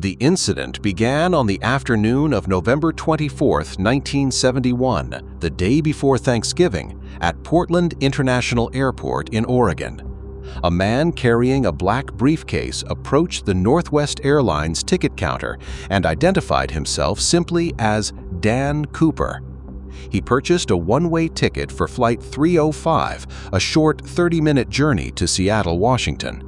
The incident began on the afternoon of November 24, 1971, the day before Thanksgiving, at Portland International Airport in Oregon. A man carrying a black briefcase approached the Northwest Airlines ticket counter and identified himself simply as Dan Cooper. He purchased a one-way ticket for Flight 305, a short 30-minute journey to Seattle, Washington.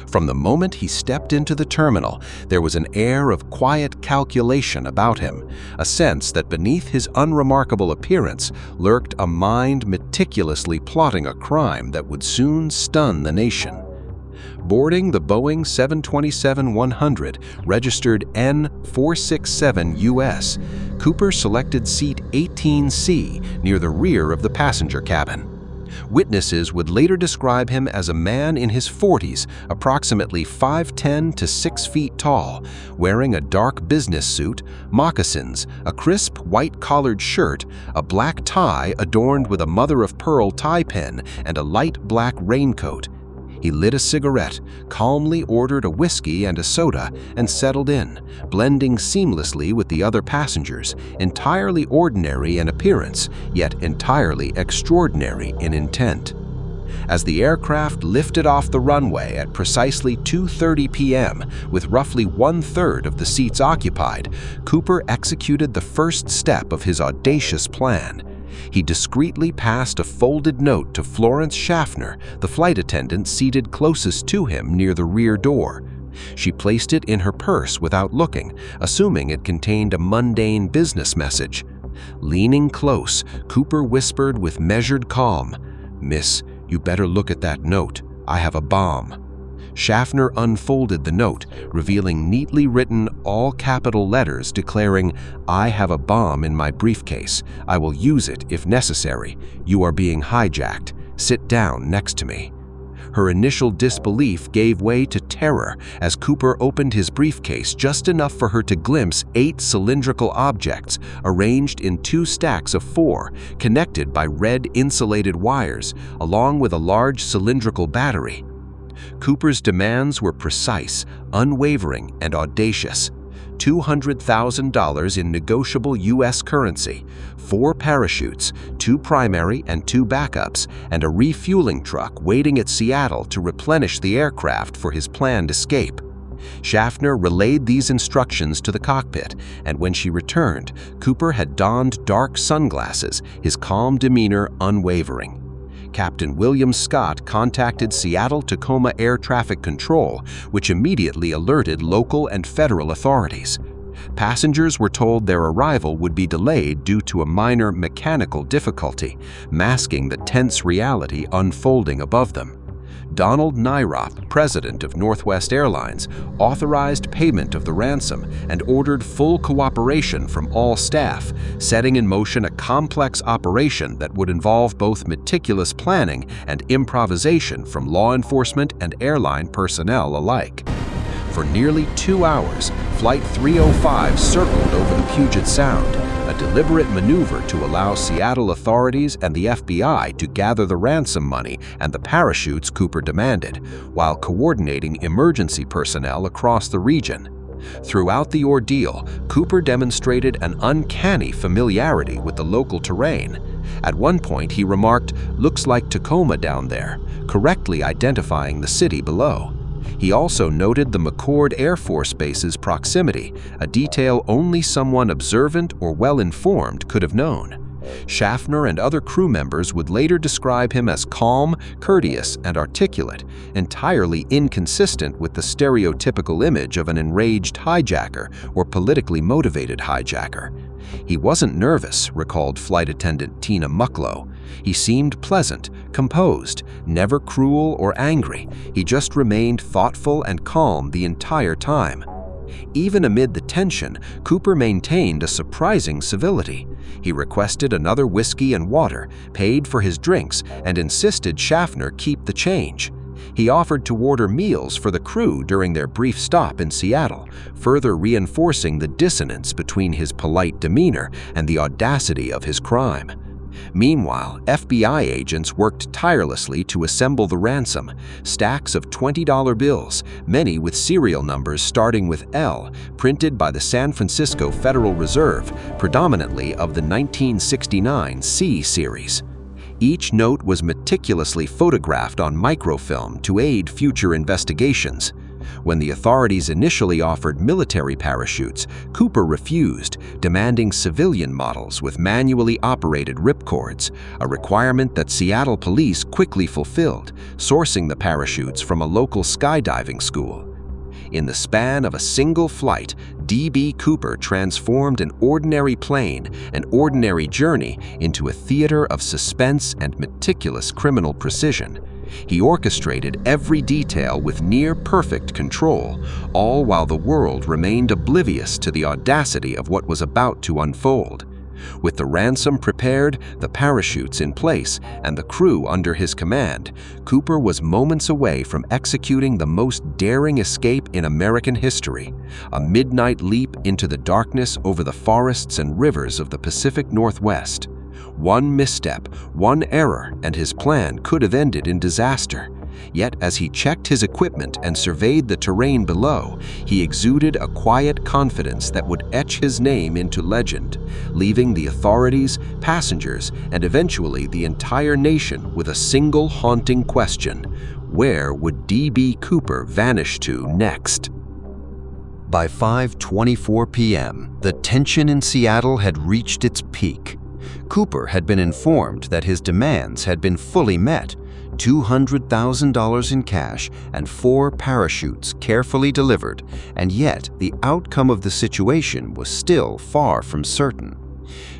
From the moment he stepped into the terminal, there was an air of quiet calculation about him, a sense that beneath his unremarkable appearance lurked a mind meticulously plotting a crime that would soon stun the nation. Boarding the Boeing 727-100, registered N467US, Cooper selected seat 18C near the rear of the passenger cabin. Witnesses would later describe him as a man in his 40s, approximately 5'10" to 6 feet tall, wearing a dark business suit, moccasins, a crisp white-collared shirt, a black tie adorned with a mother-of-pearl tie pin, and a light black raincoat. He lit a cigarette, calmly ordered a whiskey and a soda, and settled in, blending seamlessly with the other passengers, entirely ordinary in appearance, yet entirely extraordinary in intent. As the aircraft lifted off the runway at precisely 2:30 p.m., with roughly one-third of the seats occupied, Cooper executed the first step of his audacious plan. He discreetly passed a folded note to Florence Schaffner, the flight attendant seated closest to him near the rear door. She placed it in her purse without looking, assuming it contained a mundane business message. Leaning close, Cooper whispered with measured calm, "Miss, you better look at that note. I have a bomb." Schaffner unfolded the note, revealing neatly written all-capital letters declaring, "I have a bomb in my briefcase. I will use it if necessary. You are being hijacked. Sit down next to me." Her initial disbelief gave way to terror as Cooper opened his briefcase just enough for her to glimpse 8 cylindrical objects arranged in 2 stacks of 4, connected by red insulated wires, along with a large cylindrical battery. Cooper's demands were precise, unwavering, and audacious. $200,000 in negotiable U.S. currency, 4 parachutes, 2 primary and 2 backups, and a refueling truck waiting at Seattle to replenish the aircraft for his planned escape. Schaffner relayed these instructions to the cockpit, and when she returned, Cooper had donned dark sunglasses, his calm demeanor unwavering. Captain William Scott contacted Seattle-Tacoma Air Traffic Control, which immediately alerted local and federal authorities. Passengers were told their arrival would be delayed due to a minor mechanical difficulty, masking the tense reality unfolding above them. Donald Nyroth, president of Northwest Airlines, authorized payment of the ransom and ordered full cooperation from all staff, setting in motion a complex operation that would involve both meticulous planning and improvisation from law enforcement and airline personnel alike. For nearly 2 hours, Flight 305 circled over the Puget Sound, a deliberate maneuver to allow Seattle authorities and the FBI to gather the ransom money and the parachutes Cooper demanded, while coordinating emergency personnel across the region. Throughout the ordeal, Cooper demonstrated an uncanny familiarity with the local terrain. At one point, he remarked, "Looks like Tacoma down there," correctly identifying the city below. He also noted the McCord Air Force Base's proximity, a detail only someone observant or well-informed could have known. Schaffner and other crew members would later describe him as calm, courteous, and articulate, entirely inconsistent with the stereotypical image of an enraged hijacker or politically motivated hijacker. He wasn't nervous, recalled flight attendant Tina Mucklow. He seemed pleasant, composed, never cruel or angry. He just remained thoughtful and calm the entire time. Even amid the tension, Cooper maintained a surprising civility. He requested another whiskey and water, paid for his drinks, and insisted Schaffner keep the change. He offered to order meals for the crew during their brief stop in Seattle, further reinforcing the dissonance between his polite demeanor and the audacity of his crime. Meanwhile, FBI agents worked tirelessly to assemble the ransom, stacks of $20 bills, many with serial numbers starting with L, printed by the San Francisco Federal Reserve, predominantly of the 1969 C series. Each note was meticulously photographed on microfilm to aid future investigations. When the authorities initially offered military parachutes, Cooper refused, demanding civilian models with manually operated ripcords, a requirement that Seattle police quickly fulfilled, sourcing the parachutes from a local skydiving school. In the span of a single flight, D.B. Cooper transformed an ordinary plane, an ordinary journey, into a theater of suspense and meticulous criminal precision. He orchestrated every detail with near-perfect control, all while the world remained oblivious to the audacity of what was about to unfold. With the ransom prepared, the parachutes in place, and the crew under his command, Cooper was moments away from executing the most daring escape in American history, a midnight leap into the darkness over the forests and rivers of the Pacific Northwest. One misstep, one error, and his plan could have ended in disaster. Yet as he checked his equipment and surveyed the terrain below, he exuded a quiet confidence that would etch his name into legend, leaving the authorities, passengers, and eventually the entire nation with a single haunting question: where would D.B. Cooper vanish to next? By 5:24 p.m., the tension in Seattle had reached its peak. Cooper had been informed that his demands had been fully met: $200,000 in cash and 4 parachutes carefully delivered, and yet the outcome of the situation was still far from certain.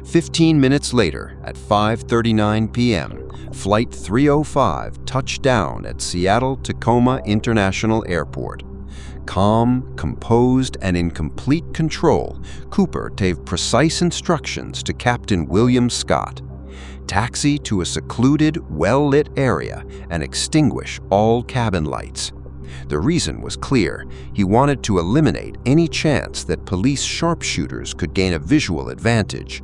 15 minutes later, at 5:39 p.m., Flight 305 touched down at Seattle-Tacoma International Airport. Calm, composed, and in complete control, Cooper gave precise instructions to Captain William Scott. Taxi to a secluded, well-lit area and extinguish all cabin lights. The reason was clear. He wanted to eliminate any chance that police sharpshooters could gain a visual advantage.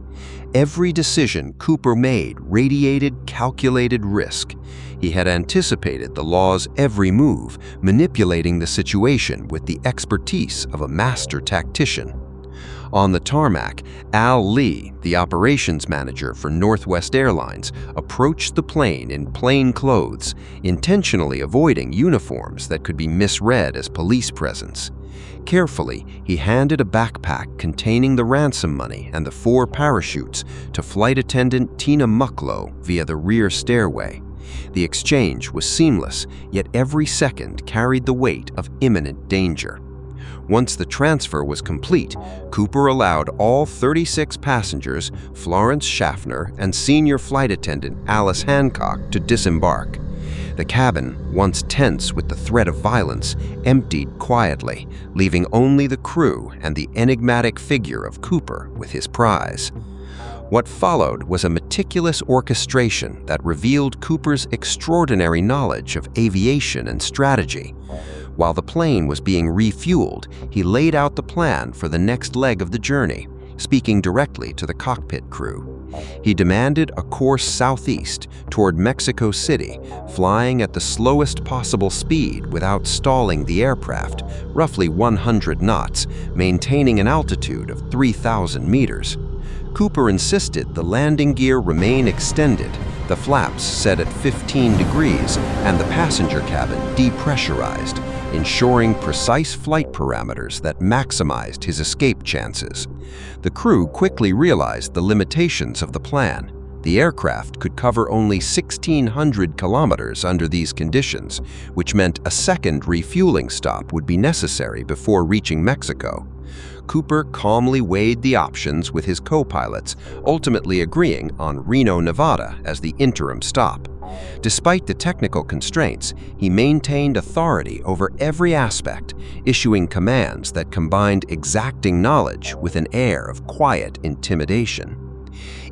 Every decision Cooper made radiated calculated risk. He had anticipated the law's every move, manipulating the situation with the expertise of a master tactician. On the tarmac, Al Lee, the operations manager for Northwest Airlines, approached the plane in plain clothes, intentionally avoiding uniforms that could be misread as police presence. Carefully, he handed a backpack containing the ransom money and the 4 parachutes to flight attendant Tina Mucklow via the rear stairway. The exchange was seamless, yet every second carried the weight of imminent danger. Once the transfer was complete, Cooper allowed all 36 passengers, Florence Schaffner and senior flight attendant Alice Hancock, to disembark. The cabin, once tense with the threat of violence, emptied quietly, leaving only the crew and the enigmatic figure of Cooper with his prize. What followed was a meticulous orchestration that revealed Cooper's extraordinary knowledge of aviation and strategy. While the plane was being refueled, he laid out the plan for the next leg of the journey, speaking directly to the cockpit crew. He demanded a course southeast toward Mexico City, flying at the slowest possible speed without stalling the aircraft, roughly 100 knots, maintaining an altitude of 3,000 meters. Cooper insisted the landing gear remain extended, the flaps set at 15 degrees, and the passenger cabin depressurized, ensuring precise flight parameters that maximized his escape chances. The crew quickly realized the limitations of the plan. The aircraft could cover only 1,600 kilometers under these conditions, which meant a second refueling stop would be necessary before reaching Mexico. Cooper calmly weighed the options with his co-pilots, ultimately agreeing on Reno, Nevada as the interim stop. Despite the technical constraints, he maintained authority over every aspect, issuing commands that combined exacting knowledge with an air of quiet intimidation.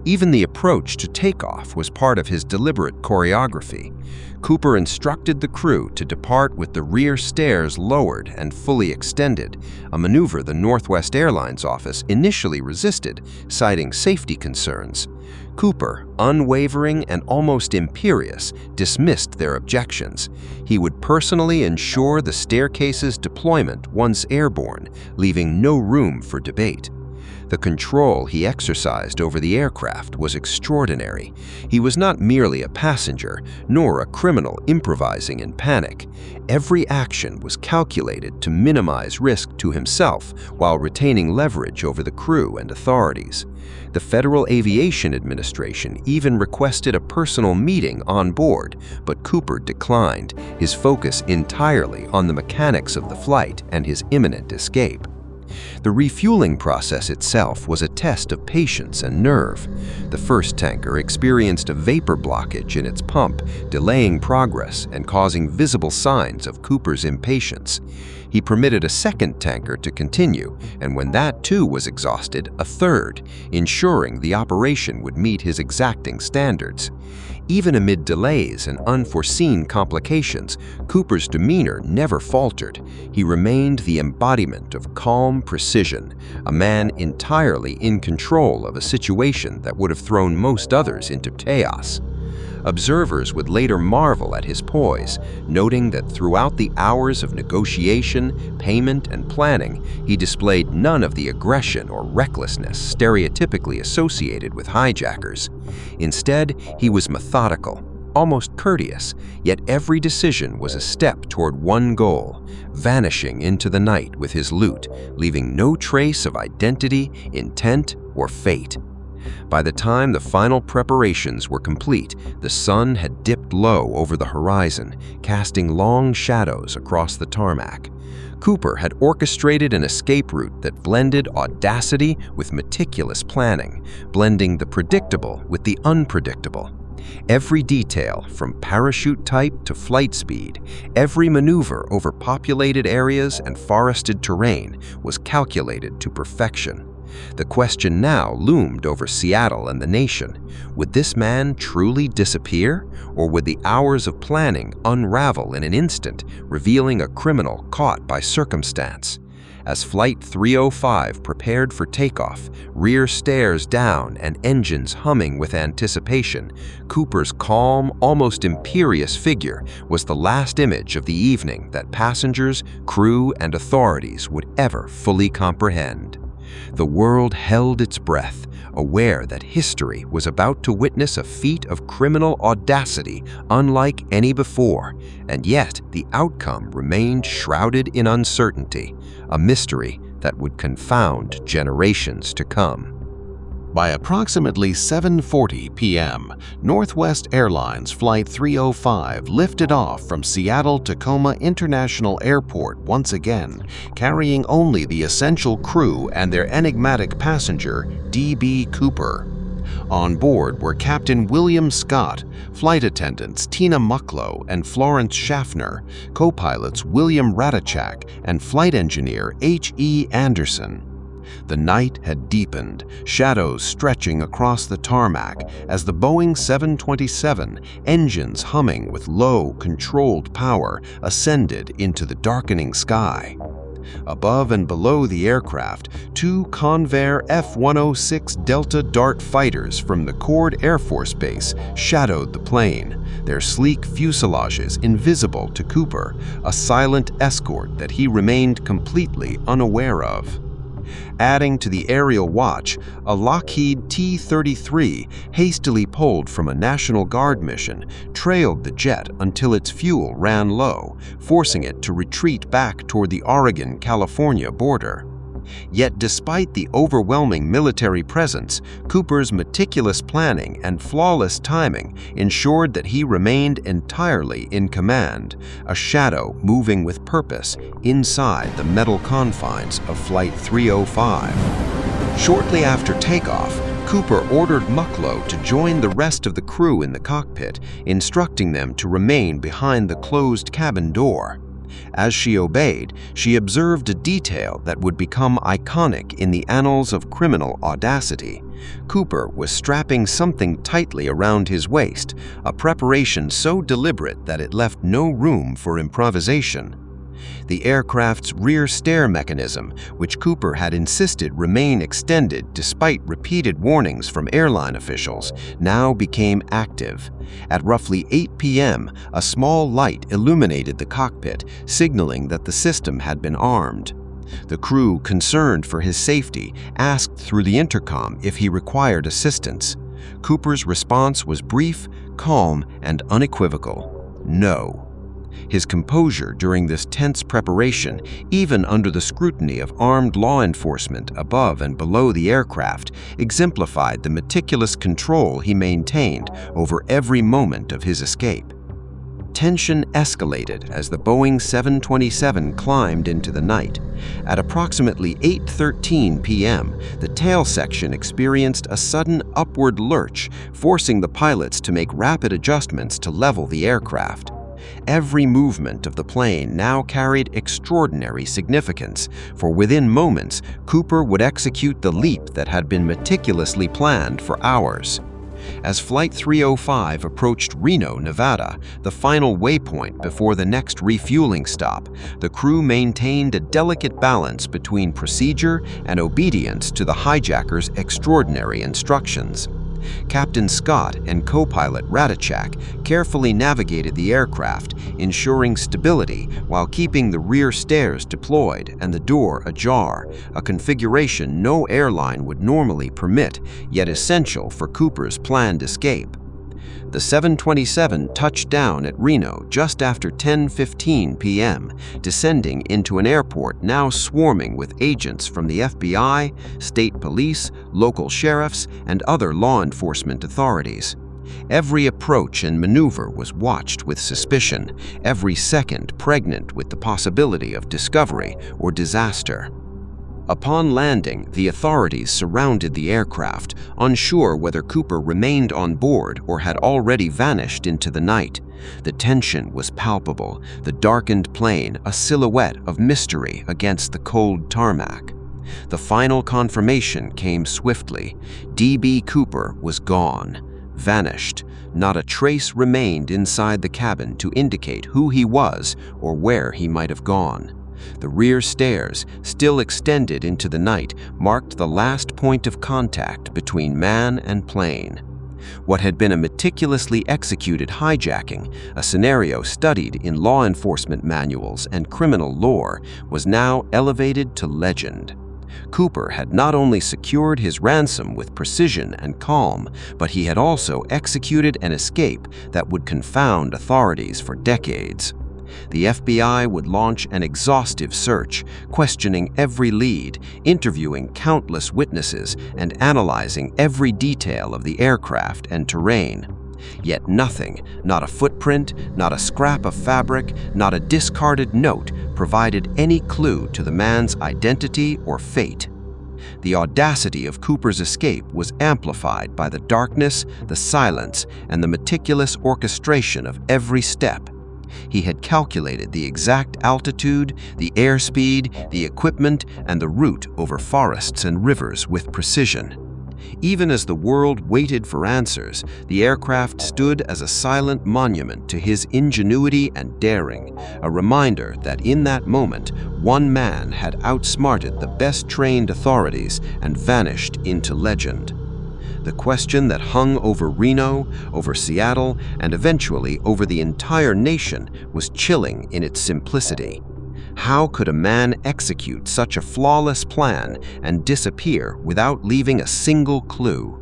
Even the approach to takeoff was part of his deliberate choreography. Cooper instructed the crew to depart with the rear stairs lowered and fully extended, a maneuver the Northwest Airlines office initially resisted, citing safety concerns. Cooper, unwavering and almost imperious, dismissed their objections. He would personally ensure the staircase's deployment once airborne, leaving no room for debate. The control he exercised over the aircraft was extraordinary. He was not merely a passenger, nor a criminal improvising in panic. Every action was calculated to minimize risk to himself while retaining leverage over the crew and authorities. The Federal Aviation Administration even requested a personal meeting on board, but Cooper declined, his focus entirely on the mechanics of the flight and his imminent escape. The refueling process itself was a test of patience and nerve. The first tanker experienced a vapor blockage in its pump, delaying progress and causing visible signs of Cooper's impatience. He permitted a second tanker to continue, and when that too was exhausted, a third, ensuring the operation would meet his exacting standards. Even amid delays and unforeseen complications, Cooper's demeanor never faltered. He remained the embodiment of calm precision, a man entirely in control of a situation that would have thrown most others into chaos. Observers would later marvel at his poise, noting that throughout the hours of negotiation, payment, and planning, he displayed none of the aggression or recklessness stereotypically associated with hijackers. Instead, he was methodical, almost courteous, yet every decision was a step toward one goal, vanishing into the night with his loot, leaving no trace of identity, intent, or fate. By the time the final preparations were complete, the sun had dipped low over the horizon, casting long shadows across the tarmac. Cooper had orchestrated an escape route that blended audacity with meticulous planning, blending the predictable with the unpredictable. Every detail, from parachute type to flight speed, every maneuver over populated areas and forested terrain was calculated to perfection. The question now loomed over Seattle and the nation. Would this man truly disappear, or would the hours of planning unravel in an instant, revealing a criminal caught by circumstance? As Flight 305 prepared for takeoff, rear stairs down and engines humming with anticipation, Cooper's calm, almost imperious figure was the last image of the evening that passengers, crew, and authorities would ever fully comprehend. The world held its breath, aware that history was about to witness a feat of criminal audacity unlike any before, and yet the outcome remained shrouded in uncertainty, a mystery that would confound generations to come. By approximately 7:40 p.m., Northwest Airlines Flight 305 lifted off from Seattle-Tacoma International Airport once again, carrying only the essential crew and their enigmatic passenger, D.B. Cooper. On board were Captain William Scott, flight attendants Tina Mucklow and Florence Schaffner, co-pilots William Radachak, and flight engineer H.E. Anderson. The night had deepened, shadows stretching across the tarmac as the Boeing 727, engines humming with low, controlled power, ascended into the darkening sky. Above and below the aircraft, two Convair F-106 Delta Dart fighters from the Cord Air Force Base shadowed the plane, their sleek fuselages invisible to Cooper, a silent escort that he remained completely unaware of. Adding to the aerial watch, a Lockheed T-33, hastily pulled from a National Guard mission, trailed the jet until its fuel ran low, forcing it to retreat back toward the Oregon-California border. Yet despite the overwhelming military presence, Cooper's meticulous planning and flawless timing ensured that he remained entirely in command, a shadow moving with purpose inside the metal confines of Flight 305. Shortly after takeoff, Cooper ordered Mucklow to join the rest of the crew in the cockpit, instructing them to remain behind the closed cabin door. As she obeyed, she observed a detail that would become iconic in the annals of criminal audacity. Cooper was strapping something tightly around his waist, a preparation so deliberate that it left no room for improvisation. The aircraft's rear stair mechanism, which Cooper had insisted remain extended despite repeated warnings from airline officials, now became active. At roughly 8 p.m., a small light illuminated the cockpit, signaling that the system had been armed. The crew, concerned for his safety, asked through the intercom if he required assistance. Cooper's response was brief, calm, and unequivocal: no. His composure during this tense preparation, even under the scrutiny of armed law enforcement above and below the aircraft, exemplified the meticulous control he maintained over every moment of his escape. Tension escalated as the Boeing 727 climbed into the night. At approximately 8:13 p.m., the tail section experienced a sudden upward lurch, forcing the pilots to make rapid adjustments to level the aircraft. Every movement of the plane now carried extraordinary significance, for within moments, Cooper would execute the leap that had been meticulously planned for hours. As Flight 305 approached Reno, Nevada, the final waypoint before the next refueling stop, the crew maintained a delicate balance between procedure and obedience to the hijacker's extraordinary instructions. Captain Scott and co-pilot Radachak carefully navigated the aircraft, ensuring stability while keeping the rear stairs deployed and the door ajar, a configuration no airline would normally permit, yet essential for Cooper's planned escape. The 727 touched down at Reno just after 10:15 p.m., descending into an airport now swarming with agents from the FBI, state police, local sheriffs, and other law enforcement authorities. Every approach and maneuver was watched with suspicion, every second pregnant with the possibility of discovery or disaster. Upon landing, the authorities surrounded the aircraft, unsure whether Cooper remained on board or had already vanished into the night. The tension was palpable, the darkened plane a silhouette of mystery against the cold tarmac. The final confirmation came swiftly. D.B. Cooper was gone, vanished. Not a trace remained inside the cabin to indicate who he was or where he might have gone. The rear stairs, still extended into the night, marked the last point of contact between man and plane. What had been a meticulously executed hijacking, a scenario studied in law enforcement manuals and criminal lore, was now elevated to legend. Cooper had not only secured his ransom with precision and calm, but he had also executed an escape that would confound authorities for decades. The FBI would launch an exhaustive search, questioning every lead, interviewing countless witnesses, and analyzing every detail of the aircraft and terrain. Yet nothing, not a footprint, not a scrap of fabric, not a discarded note, provided any clue to the man's identity or fate. The audacity of Cooper's escape was amplified by the darkness, the silence, and the meticulous orchestration of every step. He had calculated the exact altitude, the airspeed, the equipment, and the route over forests and rivers with precision. Even as the world waited for answers, the aircraft stood as a silent monument to his ingenuity and daring, a reminder that in that moment, one man had outsmarted the best-trained authorities and vanished into legend. The question that hung over Reno, over Seattle, and eventually over the entire nation was chilling in its simplicity. How could a man execute such a flawless plan and disappear without leaving a single clue?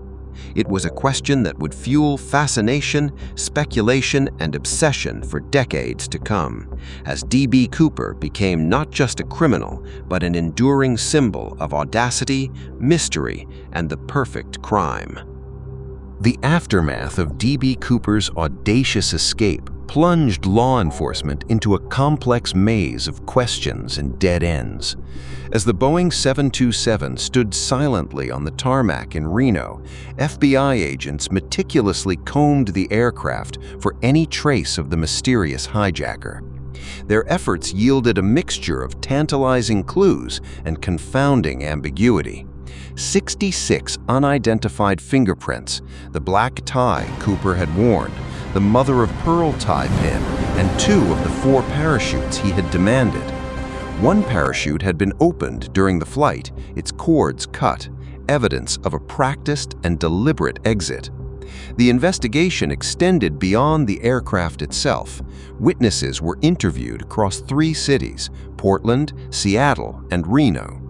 It was a question that would fuel fascination, speculation, and obsession for decades to come, as D.B. Cooper became not just a criminal, but an enduring symbol of audacity, mystery, and the perfect crime. The aftermath of D.B. Cooper's audacious escape plunged law enforcement into a complex maze of questions and dead ends. As the Boeing 727 stood silently on the tarmac in Reno, FBI agents meticulously combed the aircraft for any trace of the mysterious hijacker. Their efforts yielded a mixture of tantalizing clues and confounding ambiguity. 66 unidentified fingerprints, the black tie Cooper had worn, the mother-of-pearl tie pin, and 2 of the 4 parachutes he had demanded. One parachute had been opened during the flight, its cords cut, evidence of a practiced and deliberate exit. The investigation extended beyond the aircraft itself. Witnesses were interviewed across 3 cities, Portland, Seattle, and Reno.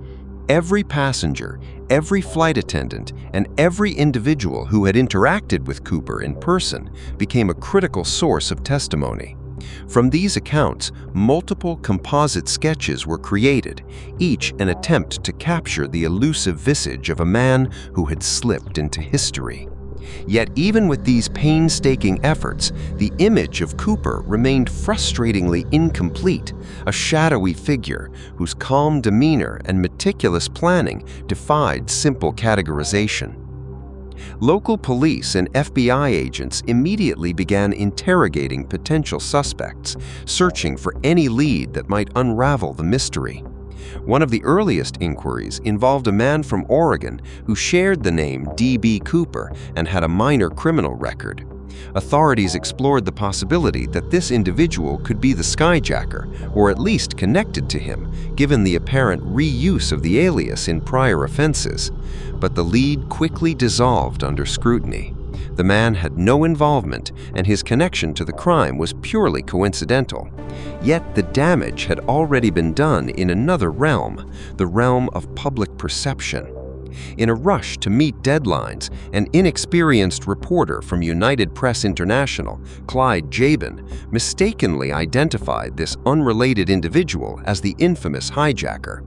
Every passenger, every flight attendant, and every individual who had interacted with Cooper in person became a critical source of testimony. From these accounts, multiple composite sketches were created, each an attempt to capture the elusive visage of a man who had slipped into history. Yet even with these painstaking efforts, the image of Cooper remained frustratingly incomplete, a shadowy figure whose calm demeanor and meticulous planning defied simple categorization. Local police and FBI agents immediately began interrogating potential suspects, searching for any lead that might unravel the mystery. One of the earliest inquiries involved a man from Oregon who shared the name D.B. Cooper and had a minor criminal record. Authorities explored the possibility that this individual could be the skyjacker, or at least connected to him, given the apparent reuse of the alias in prior offenses. But the lead quickly dissolved under scrutiny. The man had no involvement, and his connection to the crime was purely coincidental. Yet the damage had already been done in another realm, the realm of public perception. In a rush to meet deadlines, an inexperienced reporter from United Press International, Clyde Jabin, mistakenly identified this unrelated individual as the infamous hijacker.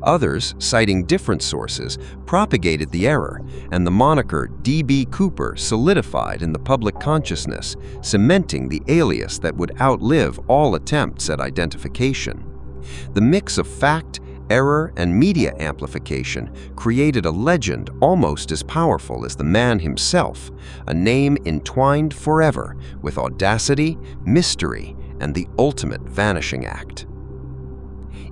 Others, citing different sources, propagated the error, and the moniker D.B. Cooper solidified in the public consciousness, cementing the alias that would outlive all attempts at identification. The mix of fact, error, and media amplification created a legend almost as powerful as the man himself, a name entwined forever with audacity, mystery, and the ultimate vanishing act.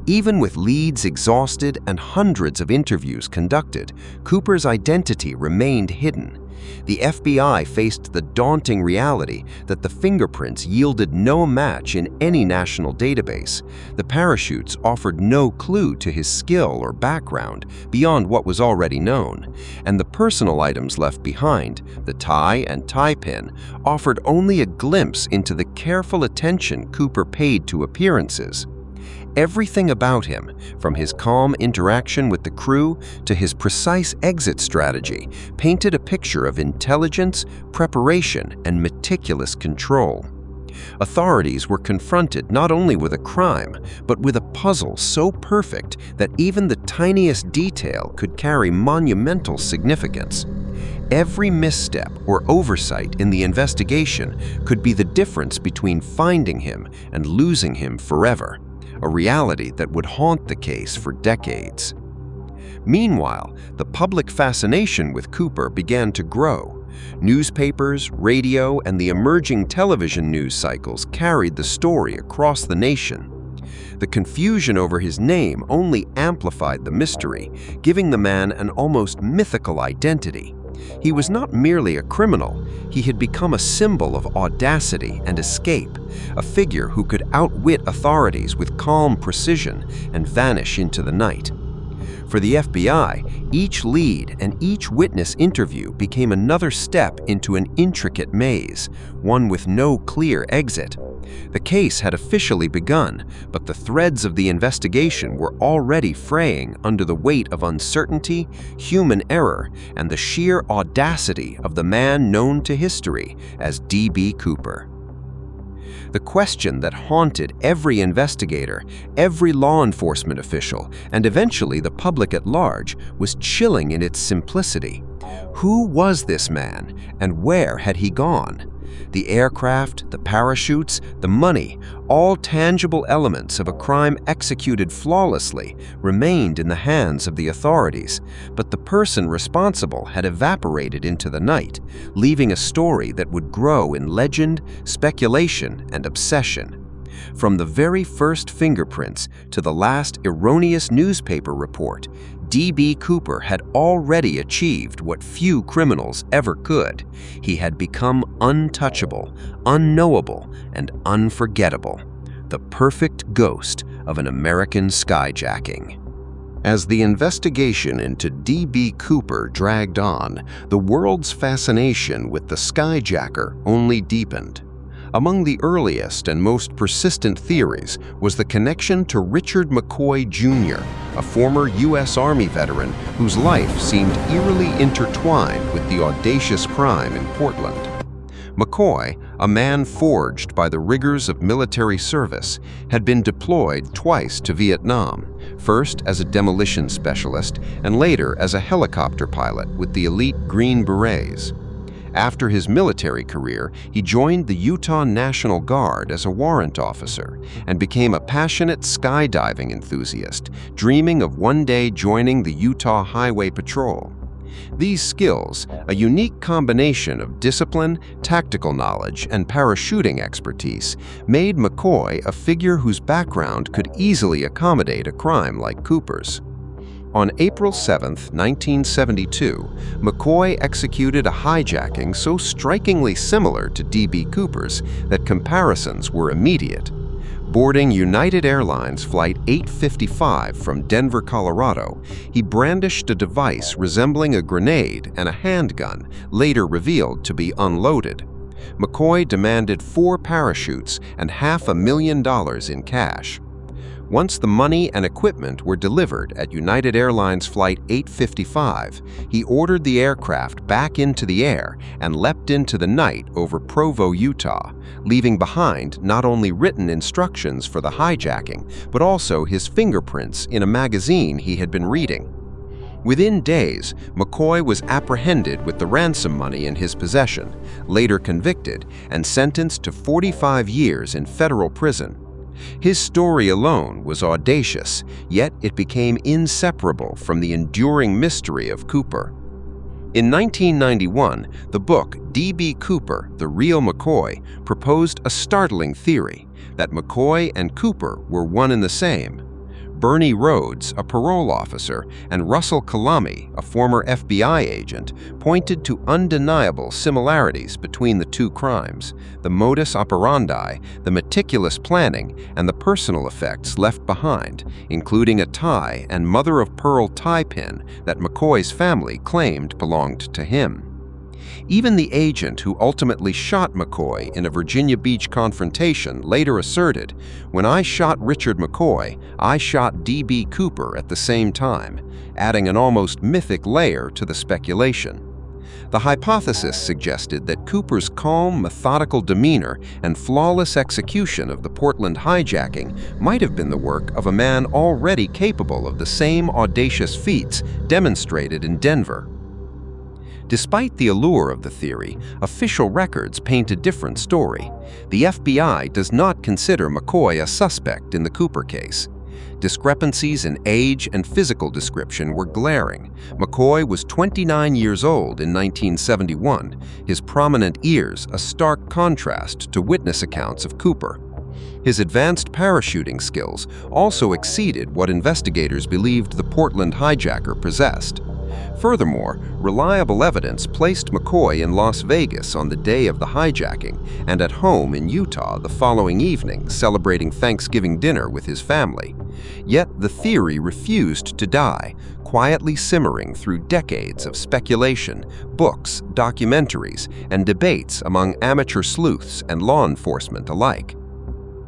Even with leads exhausted and hundreds of interviews conducted, Cooper's identity remained hidden. The FBI faced the daunting reality that the fingerprints yielded no match in any national database. The parachutes offered no clue to his skill or background beyond what was already known, and the personal items left behind, the tie and tie pin, offered only a glimpse into the careful attention Cooper paid to appearances. Everything about him, from his calm interaction with the crew to his precise exit strategy, painted a picture of intelligence, preparation, and meticulous control. Authorities were confronted not only with a crime, but with a puzzle so perfect that even the tiniest detail could carry monumental significance. Every misstep or oversight in the investigation could be the difference between finding him and losing him forever, a reality that would haunt the case for decades. Meanwhile, the public fascination with Cooper began to grow. Newspapers, radio, and the emerging television news cycles carried the story across the nation. The confusion over his name only amplified the mystery, giving the man an almost mythical identity. He was not merely a criminal, he had become a symbol of audacity and escape, a figure who could outwit authorities with calm precision and vanish into the night. For the FBI, each lead and each witness interview became another step into an intricate maze, one with no clear exit. The case had officially begun, but the threads of the investigation were already fraying under the weight of uncertainty, human error, and the sheer audacity of the man known to history as D.B. Cooper. The question that haunted every investigator, every law enforcement official, and eventually the public at large was chilling in its simplicity. Who was this man, and where had he gone? The aircraft, the parachutes, the money, all tangible elements of a crime executed flawlessly, remained in the hands of the authorities, but the person responsible had evaporated into the night, leaving a story that would grow in legend, speculation, and obsession. From the very first fingerprints to the last erroneous newspaper report, D.B. Cooper had already achieved what few criminals ever could. He had become untouchable, unknowable, and unforgettable, the perfect ghost of an American skyjacking. As the investigation into D.B. Cooper dragged on, the world's fascination with the skyjacker only deepened. Among the earliest and most persistent theories was the connection to Richard McCoy Jr., a former U.S. Army veteran whose life seemed eerily intertwined with the audacious crime in Portland. McCoy, a man forged by the rigors of military service, had been deployed twice to Vietnam, first as a demolition specialist and later as a helicopter pilot with the elite Green Berets. After his military career, he joined the Utah National Guard as a warrant officer and became a passionate skydiving enthusiast, dreaming of one day joining the Utah Highway Patrol. These skills, a unique combination of discipline, tactical knowledge, and parachuting expertise, made McCoy a figure whose background could easily accommodate a crime like Cooper's. On April 7, 1972, McCoy executed a hijacking so strikingly similar to D.B. Cooper's that comparisons were immediate. Boarding United Airlines Flight 855 from Denver, Colorado, he brandished a device resembling a grenade and a handgun, later revealed to be unloaded. McCoy demanded 4 parachutes and $500,000 in cash. Once the money and equipment were delivered at United Airlines Flight 855, he ordered the aircraft back into the air and leapt into the night over Provo, Utah, leaving behind not only written instructions for the hijacking, but also his fingerprints in a magazine he had been reading. Within days, McCoy was apprehended with the ransom money in his possession, later convicted and sentenced to 45 years in federal prison. His story alone was audacious, yet it became inseparable from the enduring mystery of Cooper. In 1991, the book D.B. Cooper, The Real McCoy, proposed a startling theory that McCoy and Cooper were one and the same. Bernie Rhodes, a parole officer, and Russell Kalami, a former FBI agent, pointed to undeniable similarities between the two crimes: the modus operandi, the meticulous planning, and the personal effects left behind, including a tie and mother-of-pearl tie pin that McCoy's family claimed belonged to him. Even the agent who ultimately shot McCoy in a Virginia Beach confrontation later asserted, "When I shot Richard McCoy, I shot D.B. Cooper at the same time," adding an almost mythic layer to the speculation. The hypothesis suggested that Cooper's calm, methodical demeanor and flawless execution of the Portland hijacking might have been the work of a man already capable of the same audacious feats demonstrated in Denver. Despite the allure of the theory, official records paint a different story. The FBI does not consider McCoy a suspect in the Cooper case. Discrepancies in age and physical description were glaring. McCoy was 29 years old in 1971, his prominent ears a stark contrast to witness accounts of Cooper. His advanced parachuting skills also exceeded what investigators believed the Portland hijacker possessed. Furthermore, reliable evidence placed McCoy in Las Vegas on the day of the hijacking and at home in Utah the following evening, celebrating Thanksgiving dinner with his family. Yet the theory refused to die, quietly simmering through decades of speculation, books, documentaries, and debates among amateur sleuths and law enforcement alike.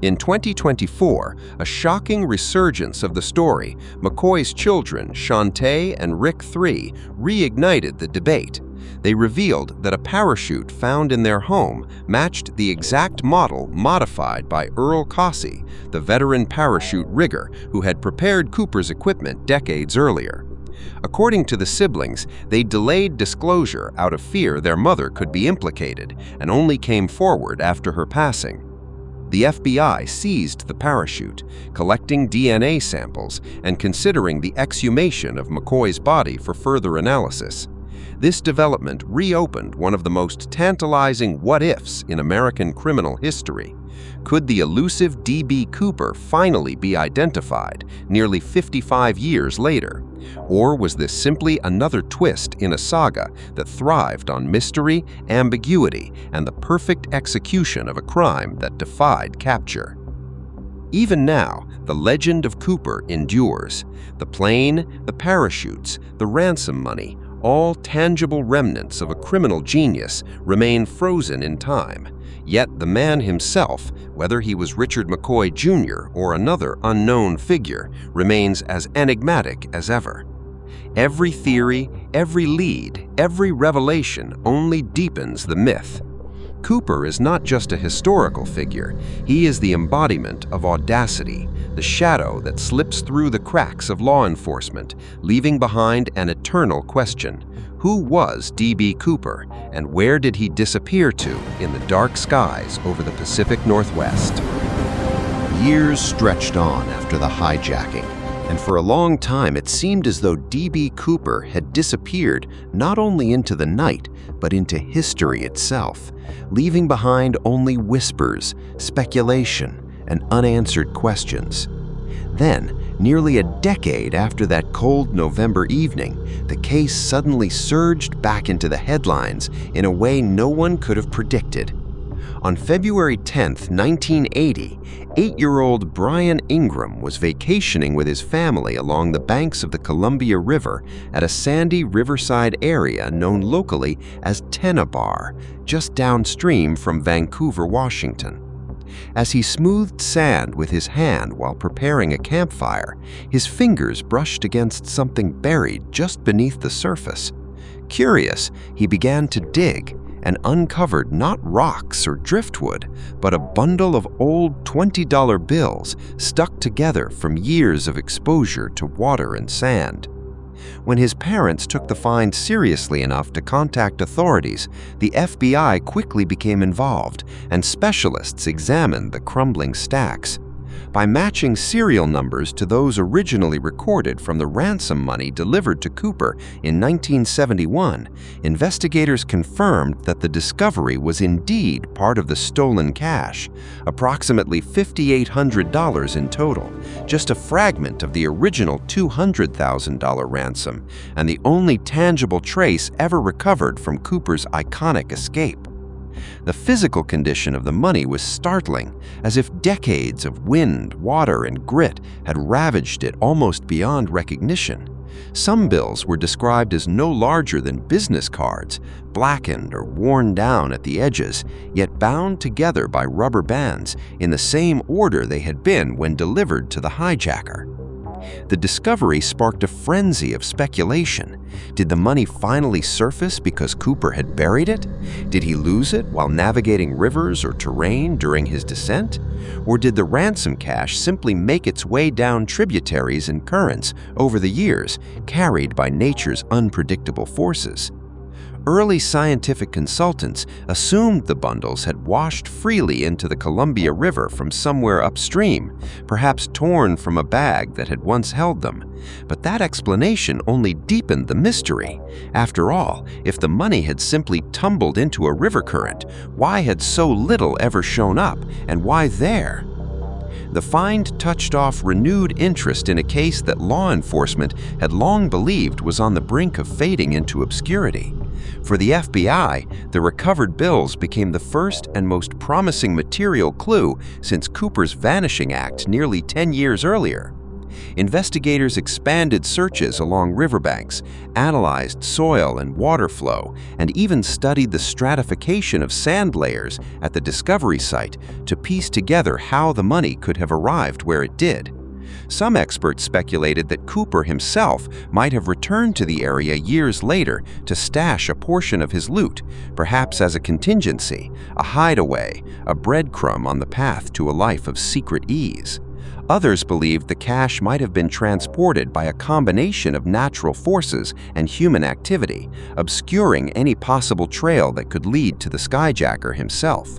In 2024, a shocking resurgence of the story, McCoy's children, Shantae and Rick III, reignited the debate. They revealed that a parachute found in their home matched the exact model modified by Earl Cossey, the veteran parachute rigger who had prepared Cooper's equipment decades earlier. According to the siblings, they delayed disclosure out of fear their mother could be implicated and only came forward after her passing. The FBI seized the parachute, collecting DNA samples and considering the exhumation of McCoy's body for further analysis. This development reopened one of the most tantalizing what-ifs in American criminal history. Could the elusive D.B. Cooper finally be identified nearly 55 years later? Or was this simply another twist in a saga that thrived on mystery, ambiguity, and the perfect execution of a crime that defied capture? Even now, the legend of Cooper endures. The plane, the parachutes, the ransom money, all tangible remnants of a criminal genius, remain frozen in time. Yet the man himself, whether he was Richard McCoy Jr. or another unknown figure, remains as enigmatic as ever. Every theory, every lead, every revelation only deepens the myth. Cooper is not just a historical figure, he is the embodiment of audacity, the shadow that slips through the cracks of law enforcement, leaving behind an eternal question. Who was D.B. Cooper, and where did he disappear to in the dark skies over the Pacific Northwest? Years stretched on after the hijacking, and for a long time it seemed as though D.B. Cooper had disappeared not only into the night, but into history itself, leaving behind only whispers, speculation, and unanswered questions. Then, nearly a decade after that cold November evening, the case suddenly surged back into the headlines in a way no one could have predicted. On February 10, 1980, 8-year-old Brian Ingram was vacationing with his family along the banks of the Columbia River at a sandy riverside area known locally as Tennabar, just downstream from Vancouver, Washington. As he smoothed sand with his hand while preparing a campfire, his fingers brushed against something buried just beneath the surface. Curious, he began to dig and uncovered not rocks or driftwood, but a bundle of old $20 bills stuck together from years of exposure to water and sand. When his parents took the find seriously enough to contact authorities, the FBI quickly became involved, and specialists examined the crumbling stacks. By matching serial numbers to those originally recorded from the ransom money delivered to Cooper in 1971, investigators confirmed that the discovery was indeed part of the stolen cash, approximately $5,800 in total, just a fragment of the original $200,000 ransom, and the only tangible trace ever recovered from Cooper's iconic escape. The physical condition of the money was startling, as if decades of wind, water, and grit had ravaged it almost beyond recognition. Some bills were described as no larger than business cards, blackened or worn down at the edges, yet bound together by rubber bands in the same order they had been when delivered to the hijacker. The discovery sparked a frenzy of speculation. Did the money finally surface because Cooper had buried it? Did he lose it while navigating rivers or terrain during his descent? Or did the ransom cash simply make its way down tributaries and currents over the years, carried by nature's unpredictable forces? Early scientific consultants assumed the bundles had washed freely into the Columbia River from somewhere upstream, perhaps torn from a bag that had once held them. But that explanation only deepened the mystery. After all, if the money had simply tumbled into a river current, why had so little ever shown up, and why there? The find touched off renewed interest in a case that law enforcement had long believed was on the brink of fading into obscurity. For the FBI, the recovered bills became the first and most promising material clue since Cooper's vanishing act nearly 10 years earlier. Investigators expanded searches along riverbanks, analyzed soil and water flow, and even studied the stratification of sand layers at the discovery site to piece together how the money could have arrived where it did. Some experts speculated that Cooper himself might have returned to the area years later to stash a portion of his loot, perhaps as a contingency, a hideaway, a breadcrumb on the path to a life of secret ease. Others believed the cash might have been transported by a combination of natural forces and human activity, obscuring any possible trail that could lead to the skyjacker himself.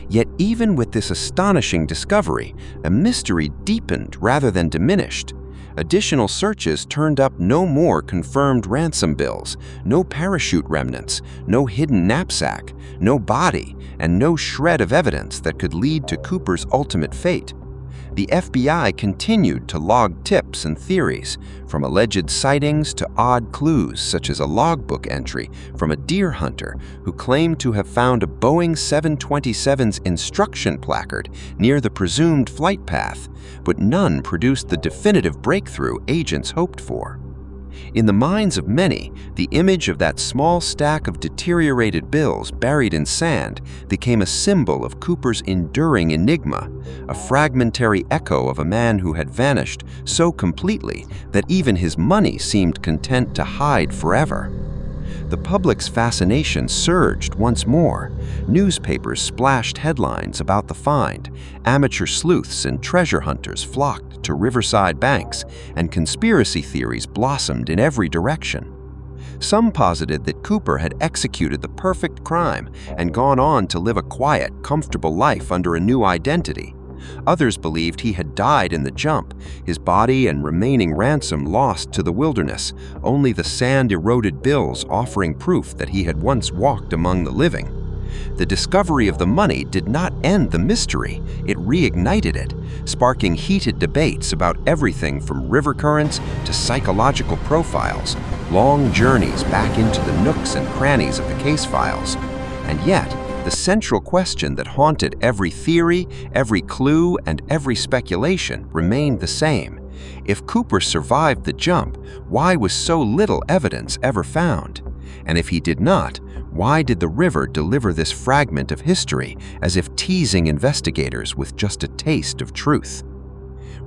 Yet even with this astonishing discovery, a mystery deepened rather than diminished. Additional searches turned up no more confirmed ransom bills, no parachute remnants, no hidden knapsack, no body, and no shred of evidence that could lead to Cooper's ultimate fate. The FBI continued to log tips and theories, from alleged sightings to odd clues such as a logbook entry from a deer hunter who claimed to have found a Boeing 727's instruction placard near the presumed flight path, but none produced the definitive breakthrough agents hoped for. In the minds of many, the image of that small stack of deteriorated bills buried in sand became a symbol of Cooper's enduring enigma, a fragmentary echo of a man who had vanished so completely that even his money seemed content to hide forever. The public's fascination surged once more. Newspapers splashed headlines about the find, amateur sleuths and treasure hunters flocked to riverside banks, and conspiracy theories blossomed in every direction. Some posited that Cooper had executed the perfect crime and gone on to live a quiet, comfortable life under a new identity. Others believed he had died in the jump, his body and remaining ransom lost to the wilderness, only the sand-eroded bills offering proof that he had once walked among the living. The discovery of the money did not end the mystery, it reignited it, sparking heated debates about everything from river currents to psychological profiles, long journeys back into the nooks and crannies of the case files. And yet, the central question that haunted every theory, every clue, and every speculation remained the same. If Cooper survived the jump, why was so little evidence ever found? And if he did not, why did the river deliver this fragment of history as if teasing investigators with just a taste of truth?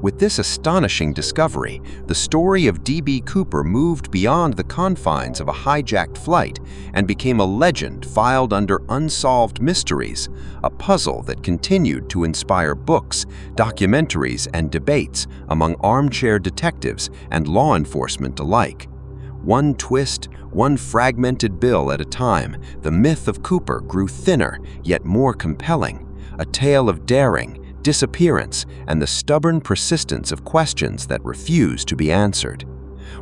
With this astonishing discovery, the story of D.B. Cooper moved beyond the confines of a hijacked flight and became a legend filed under Unsolved Mysteries, a puzzle that continued to inspire books, documentaries, and debates among armchair detectives and law enforcement alike. One twist, one fragmented bill at a time, the myth of Cooper grew thinner yet more compelling, a tale of daring, disappearance, and the stubborn persistence of questions that refused to be answered.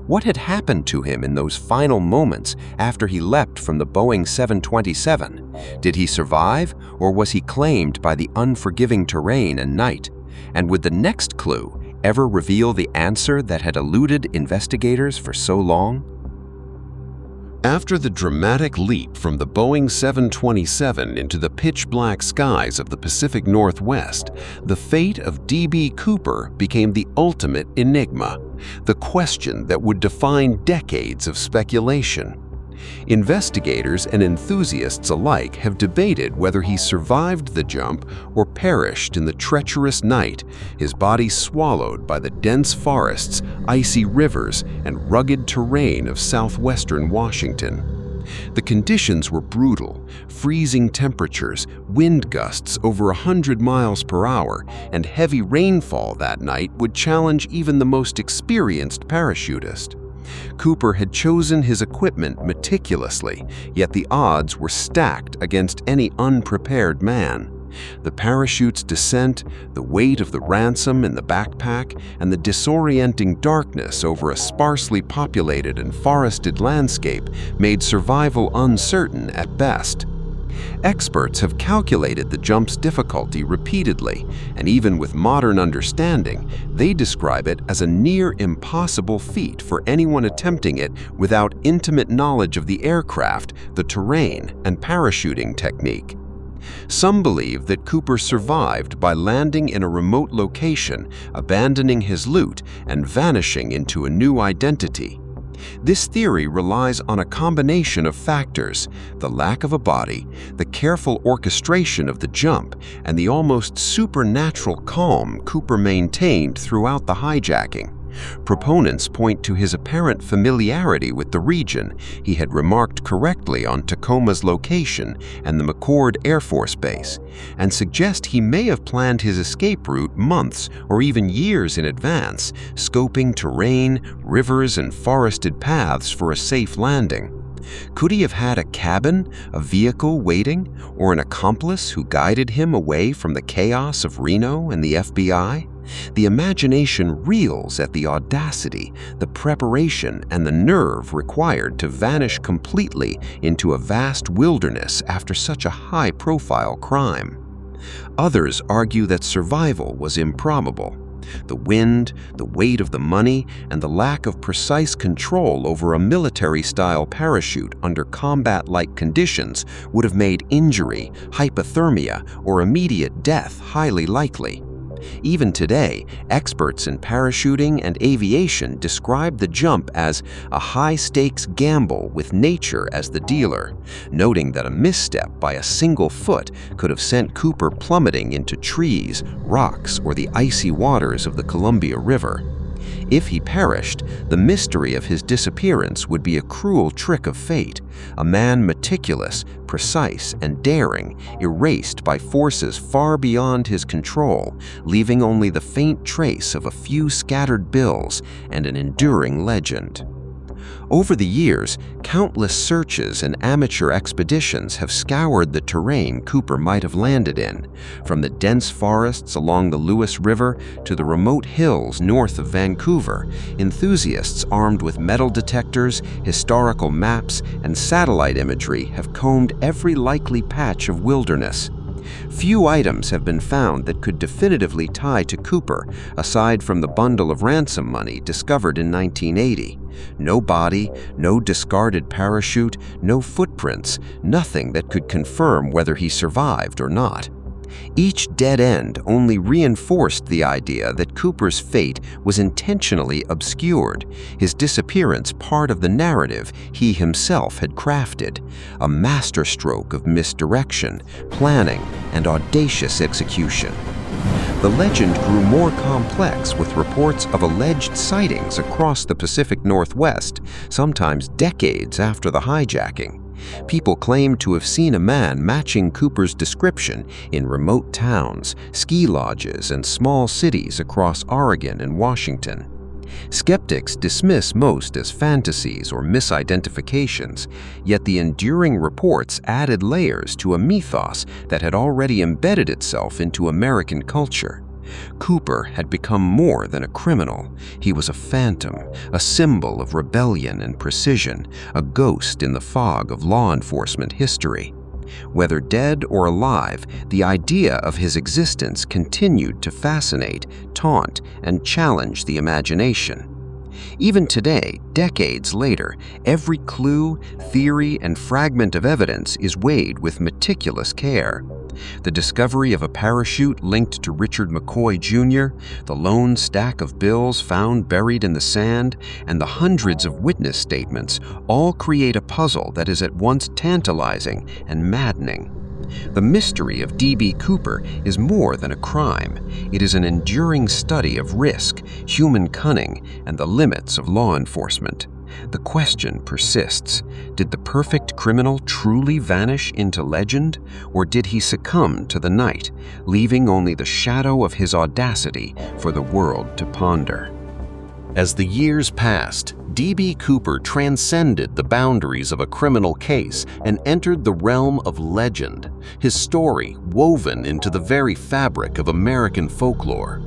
What had happened to him in those final moments after he leapt from the Boeing 727? Did he survive, or was he claimed by the unforgiving terrain and night? And would the next clue ever reveal the answer that had eluded investigators for so long? After the dramatic leap from the Boeing 727 into the pitch-black skies of the Pacific Northwest, the fate of D.B. Cooper became the ultimate enigma, the question that would define decades of speculation. Investigators and enthusiasts alike have debated whether he survived the jump or perished in the treacherous night, his body swallowed by the dense forests, icy rivers, and rugged terrain of southwestern Washington. The conditions were brutal: freezing temperatures, wind gusts over 100 miles per hour, and heavy rainfall that night would challenge even the most experienced parachutist. Cooper had chosen his equipment meticulously, yet the odds were stacked against any unprepared man. The parachute's descent, the weight of the ransom in the backpack, and the disorienting darkness over a sparsely populated and forested landscape made survival uncertain at best. Experts have calculated the jump's difficulty repeatedly, and even with modern understanding, they describe it as a near impossible feat for anyone attempting it without intimate knowledge of the aircraft, the terrain, and parachuting technique. Some believe that Cooper survived by landing in a remote location, abandoning his loot, and vanishing into a new identity. This theory relies on a combination of factors: the lack of a body, the careful orchestration of the jump, and the almost supernatural calm Cooper maintained throughout the hijacking. Proponents point to his apparent familiarity with the region. He had remarked correctly on Tacoma's location and the McCord Air Force Base, and suggest he may have planned his escape route months or even years in advance, scoping terrain, rivers, and forested paths for a safe landing. Could he have had a cabin, a vehicle waiting, or an accomplice who guided him away from the chaos of Reno and the FBI? The imagination reels at the audacity, the preparation, and the nerve required to vanish completely into a vast wilderness after such a high-profile crime. Others argue that survival was improbable. The wind, the weight of the money, and the lack of precise control over a military-style parachute under combat-like conditions would have made injury, hypothermia, or immediate death highly likely. Even today, experts in parachuting and aviation describe the jump as a high-stakes gamble with nature as the dealer, noting that a misstep by a single foot could have sent Cooper plummeting into trees, rocks, or the icy waters of the Columbia River. If he perished, the mystery of his disappearance would be a cruel trick of fate, a man meticulous, precise, and daring, erased by forces far beyond his control, leaving only the faint trace of a few scattered bills and an enduring legend. Over the years, countless searches and amateur expeditions have scoured the terrain Cooper might have landed in, from the dense forests along the Lewis River to the remote hills north of Vancouver. Enthusiasts armed with metal detectors, historical maps, and satellite imagery have combed every likely patch of wilderness. Few items have been found that could definitively tie to Cooper, aside from the bundle of ransom money discovered in 1980. No body, no discarded parachute, no footprints, nothing that could confirm whether he survived or not. Each dead end only reinforced the idea that Cooper's fate was intentionally obscured, his disappearance part of the narrative he himself had crafted, a masterstroke of misdirection, planning, and audacious execution. The legend grew more complex with reports of alleged sightings across the Pacific Northwest, sometimes decades after the hijacking. People claimed to have seen a man matching Cooper's description in remote towns, ski lodges, and small cities across Oregon and Washington. Skeptics dismiss most as fantasies or misidentifications, yet the enduring reports added layers to a mythos that had already embedded itself into American culture. Cooper had become more than a criminal. He was a phantom, a symbol of rebellion and precision, a ghost in the fog of law enforcement history. Whether dead or alive, the idea of his existence continued to fascinate, taunt, and challenge the imagination. Even today, decades later, every clue, theory, and fragment of evidence is weighed with meticulous care. The discovery of a parachute linked to Richard McCoy Jr., the lone stack of bills found buried in the sand, and the hundreds of witness statements all create a puzzle that is at once tantalizing and maddening. The mystery of D.B. Cooper is more than a crime. It is an enduring study of risk, human cunning, and the limits of law enforcement. The question persists: did the perfect criminal truly vanish into legend, or did he succumb to the night, leaving only the shadow of his audacity for the world to ponder? As the years passed, D.B. Cooper transcended the boundaries of a criminal case and entered the realm of legend, his story woven into the very fabric of American folklore.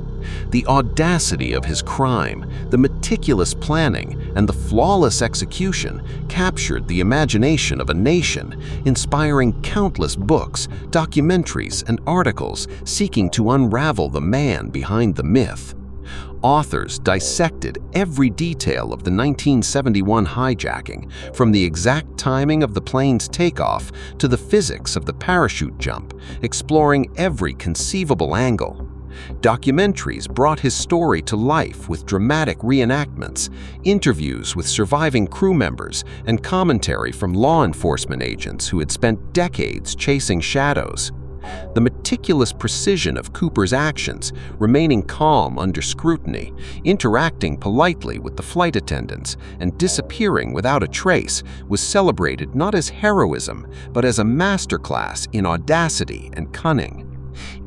The audacity of his crime, the meticulous planning, and the flawless execution captured the imagination of a nation, inspiring countless books, documentaries, and articles seeking to unravel the man behind the myth. Authors dissected every detail of the 1971 hijacking, from the exact timing of the plane's takeoff to the physics of the parachute jump, exploring every conceivable angle. Documentaries brought his story to life with dramatic reenactments, interviews with surviving crew members, and commentary from law enforcement agents who had spent decades chasing shadows. The meticulous precision of Cooper's actions, remaining calm under scrutiny, interacting politely with the flight attendants, and disappearing without a trace, was celebrated not as heroism, but as a masterclass in audacity and cunning.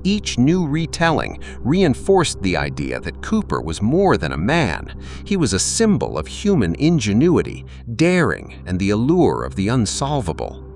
Each new retelling reinforced the idea that Cooper was more than a man. He was a symbol of human ingenuity, daring, and the allure of the unsolvable.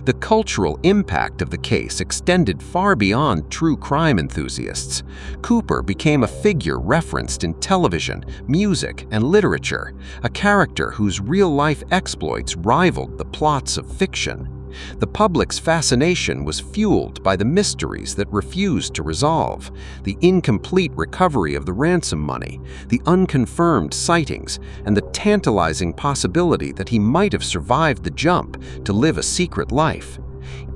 The cultural impact of the case extended far beyond true crime enthusiasts. Cooper became a figure referenced in television, music, and literature, a character whose real-life exploits rivaled the plots of fiction. The public's fascination was fueled by the mysteries that refused to resolve, the incomplete recovery of the ransom money, the unconfirmed sightings, and the tantalizing possibility that he might have survived the jump to live a secret life.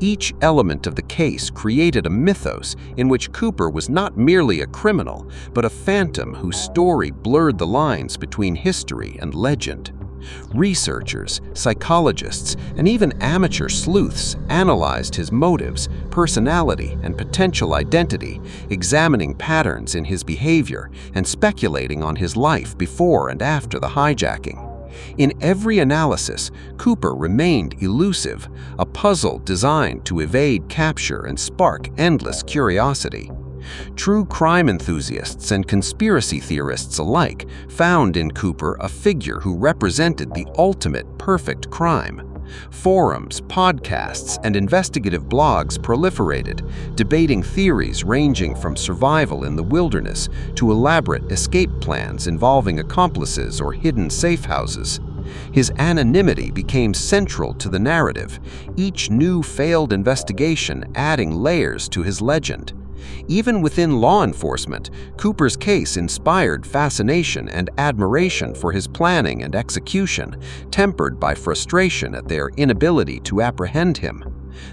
Each element of the case created a mythos in which Cooper was not merely a criminal, but a phantom whose story blurred the lines between history and legend. Researchers, psychologists, and even amateur sleuths analyzed his motives, personality, and potential identity, examining patterns in his behavior and speculating on his life before and after the hijacking. In every analysis, Cooper remained elusive, a puzzle designed to evade capture and spark endless curiosity. True crime enthusiasts and conspiracy theorists alike found in Cooper a figure who represented the ultimate perfect crime. Forums, podcasts, and investigative blogs proliferated, debating theories ranging from survival in the wilderness to elaborate escape plans involving accomplices or hidden safe houses. His anonymity became central to the narrative, each new failed investigation adding layers to his legend. Even within law enforcement, Cooper's case inspired fascination and admiration for his planning and execution, tempered by frustration at their inability to apprehend him.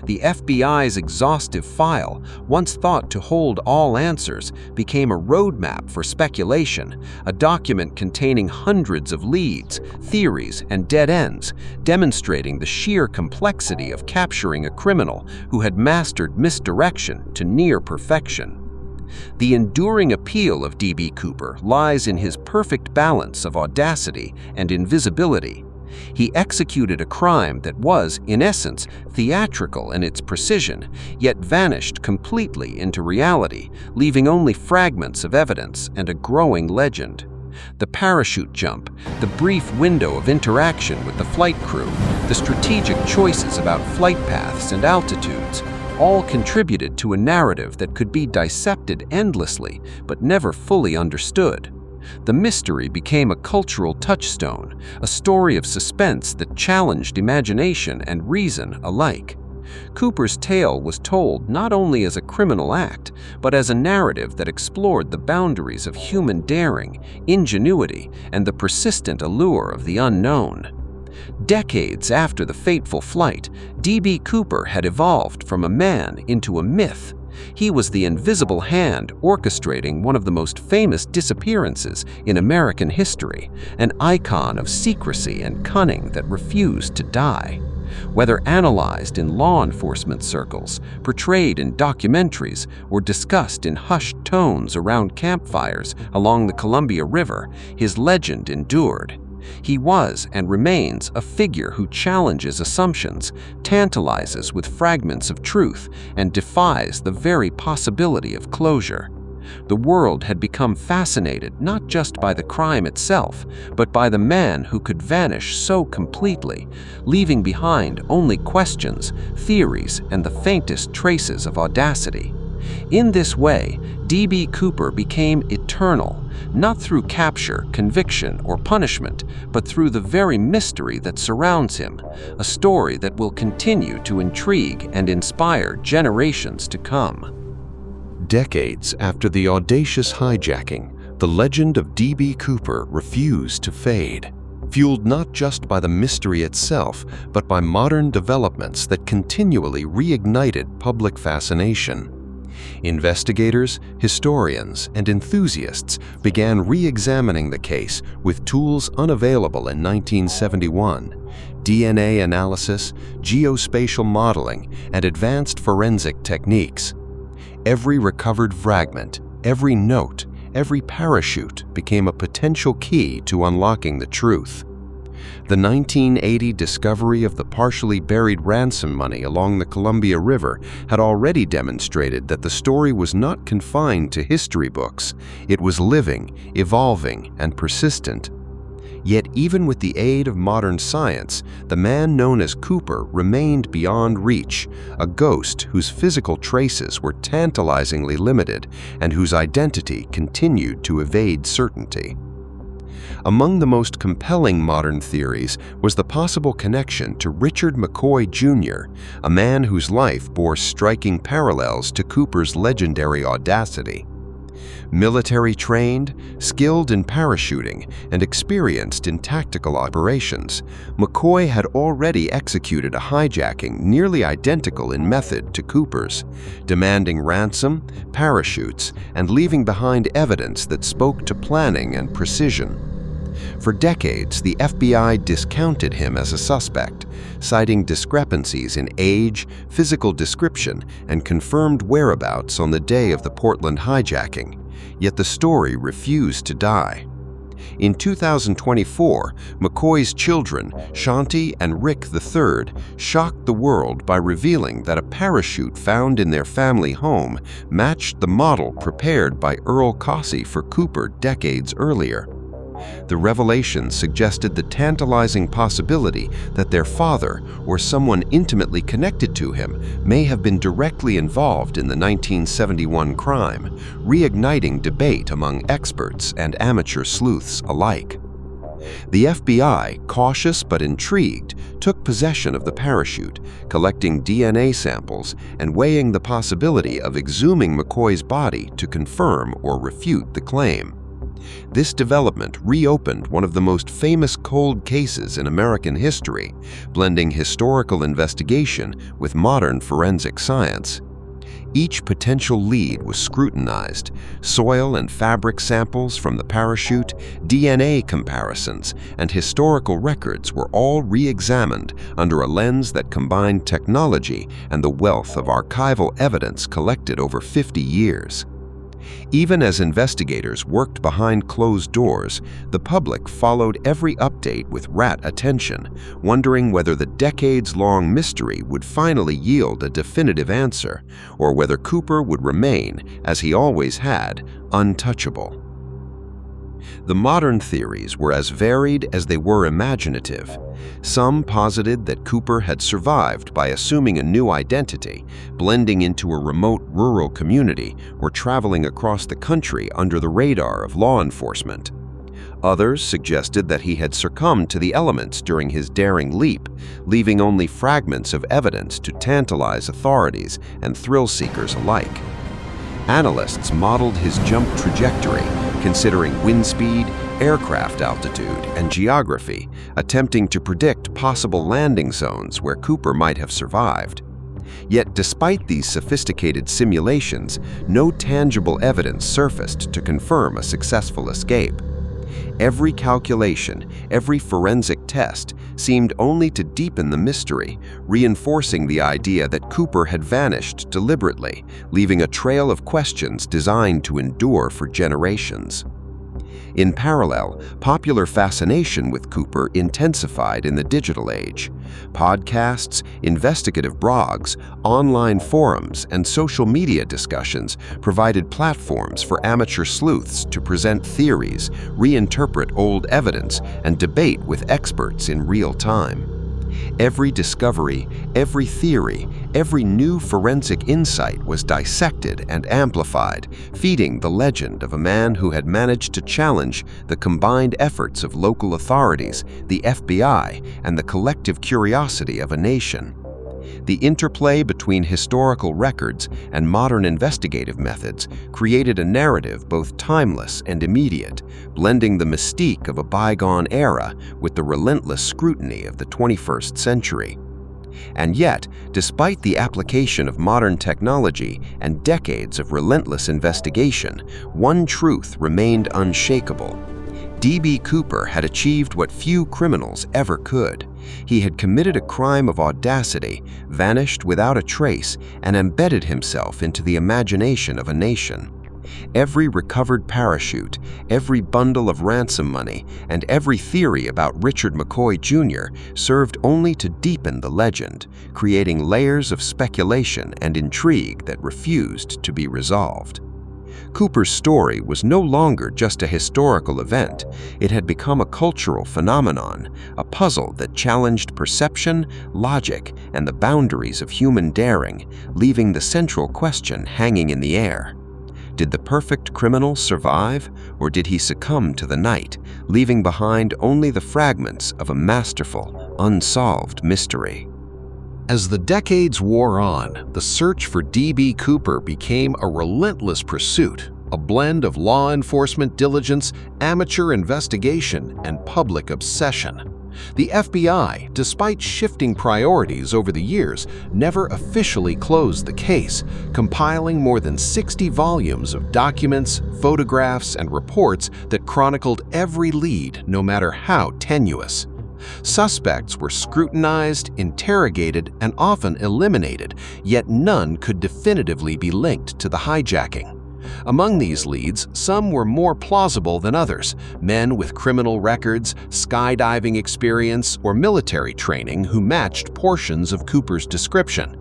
The FBI's exhaustive file, once thought to hold all answers, became a roadmap for speculation, a document containing hundreds of leads, theories, and dead ends, demonstrating the sheer complexity of capturing a criminal who had mastered misdirection to near perfection. The enduring appeal of D.B. Cooper lies in his perfect balance of audacity and invisibility. He executed a crime that was, in essence, theatrical in its precision, yet vanished completely into reality, leaving only fragments of evidence and a growing legend. The parachute jump, the brief window of interaction with the flight crew, the strategic choices about flight paths and altitudes, all contributed to a narrative that could be dissected endlessly but never fully understood. The mystery became a cultural touchstone, a story of suspense that challenged imagination and reason alike. Cooper's tale was told not only as a criminal act, but as a narrative that explored the boundaries of human daring, ingenuity, and the persistent allure of the unknown. Decades after the fateful flight, D.B. Cooper had evolved from a man into a myth. He was the invisible hand orchestrating one of the most famous disappearances in American history, an icon of secrecy and cunning that refused to die. Whether analyzed in law enforcement circles, portrayed in documentaries, or discussed in hushed tones around campfires along the Columbia River, his legend endured. He was and remains a figure who challenges assumptions, tantalizes with fragments of truth, and defies the very possibility of closure. The world had become fascinated not just by the crime itself, but by the man who could vanish so completely, leaving behind only questions, theories, and the faintest traces of audacity. In this way, D.B. Cooper became eternal, not through capture, conviction, or punishment, but through the very mystery that surrounds him, a story that will continue to intrigue and inspire generations to come. Decades after the audacious hijacking, the legend of D.B. Cooper refused to fade, fueled not just by the mystery itself, but by modern developments that continually reignited public fascination. Investigators, historians, and enthusiasts began re-examining the case with tools unavailable in 1971: DNA analysis, geospatial modeling, and advanced forensic techniques. Every recovered fragment, every note, every parachute became a potential key to unlocking the truth. The 1980 discovery of the partially buried ransom money along the Columbia River had already demonstrated that the story was not confined to history books. It was living, evolving, and persistent. Yet even with the aid of modern science, the man known as Cooper remained beyond reach, a ghost whose physical traces were tantalizingly limited and whose identity continued to evade certainty. Among the most compelling modern theories was the possible connection to Richard McCoy Jr., a man whose life bore striking parallels to Cooper's legendary audacity. Military trained, skilled in parachuting, and experienced in tactical operations, McCoy had already executed a hijacking nearly identical in method to Cooper's, demanding ransom, parachutes, and leaving behind evidence that spoke to planning and precision. For decades, the FBI discounted him as a suspect, citing discrepancies in age, physical description, and confirmed whereabouts on the day of the Portland hijacking. Yet the story refused to die. In 2024, McCoy's children, Shanti and Rick III, shocked the world by revealing that a parachute found in their family home matched the model prepared by Earl Cossey for Cooper decades earlier. The revelation suggested the tantalizing possibility that their father, or someone intimately connected to him, may have been directly involved in the 1971 crime, reigniting debate among experts and amateur sleuths alike. The FBI, cautious but intrigued, took possession of the parachute, collecting DNA samples and weighing the possibility of exhuming McCoy's body to confirm or refute the claim. This development reopened one of the most famous cold cases in American history, blending historical investigation with modern forensic science. Each potential lead was scrutinized: soil and fabric samples from the parachute, DNA comparisons, and historical records were all re-examined under a lens that combined technology and the wealth of archival evidence collected over 50 years. Even as investigators worked behind closed doors, the public followed every update with rapt attention, wondering whether the decades-long mystery would finally yield a definitive answer, or whether Cooper would remain, as he always had, untouchable. The modern theories were as varied as they were imaginative. Some posited that Cooper had survived by assuming a new identity, blending into a remote rural community, or traveling across the country under the radar of law enforcement. Others suggested that he had succumbed to the elements during his daring leap, leaving only fragments of evidence to tantalize authorities and thrill-seekers alike. Analysts modeled his jump trajectory, considering wind speed, aircraft altitude, and geography, attempting to predict possible landing zones where Cooper might have survived. Yet despite these sophisticated simulations, no tangible evidence surfaced to confirm a successful escape. Every calculation, every forensic test seemed only to deepen the mystery, reinforcing the idea that Cooper had vanished deliberately, leaving a trail of questions designed to endure for generations. In parallel, popular fascination with Cooper intensified in the digital age. Podcasts, investigative blogs, online forums, and social media discussions provided platforms for amateur sleuths to present theories, reinterpret old evidence, and debate with experts in real time. Every discovery, every theory, every new forensic insight was dissected and amplified, feeding the legend of a man who had managed to challenge the combined efforts of local authorities, the FBI, and the collective curiosity of a nation. The interplay between historical records and modern investigative methods created a narrative both timeless and immediate, blending the mystique of a bygone era with the relentless scrutiny of the 21st century. And yet, despite the application of modern technology and decades of relentless investigation, one truth remained unshakable. D.B. Cooper had achieved what few criminals ever could. He had committed a crime of audacity, vanished without a trace, and embedded himself into the imagination of a nation. Every recovered parachute, every bundle of ransom money, and every theory about Richard McCoy Jr. served only to deepen the legend, creating layers of speculation and intrigue that refused to be resolved. Cooper's story was no longer just a historical event. It had become a cultural phenomenon, a puzzle that challenged perception, logic, and the boundaries of human daring, leaving the central question hanging in the air. Did the perfect criminal survive, or did he succumb to the night, leaving behind only the fragments of a masterful, unsolved mystery? As the decades wore on, the search for D.B. Cooper became a relentless pursuit, a blend of law enforcement diligence, amateur investigation, and public obsession. The FBI, despite shifting priorities over the years, never officially closed the case, compiling more than 60 volumes of documents, photographs, and reports that chronicled every lead, no matter how tenuous. Suspects were scrutinized, interrogated, and often eliminated, yet none could definitively be linked to the hijacking. Among these leads, some were more plausible than others, men with criminal records, skydiving experience, or military training who matched portions of Cooper's description.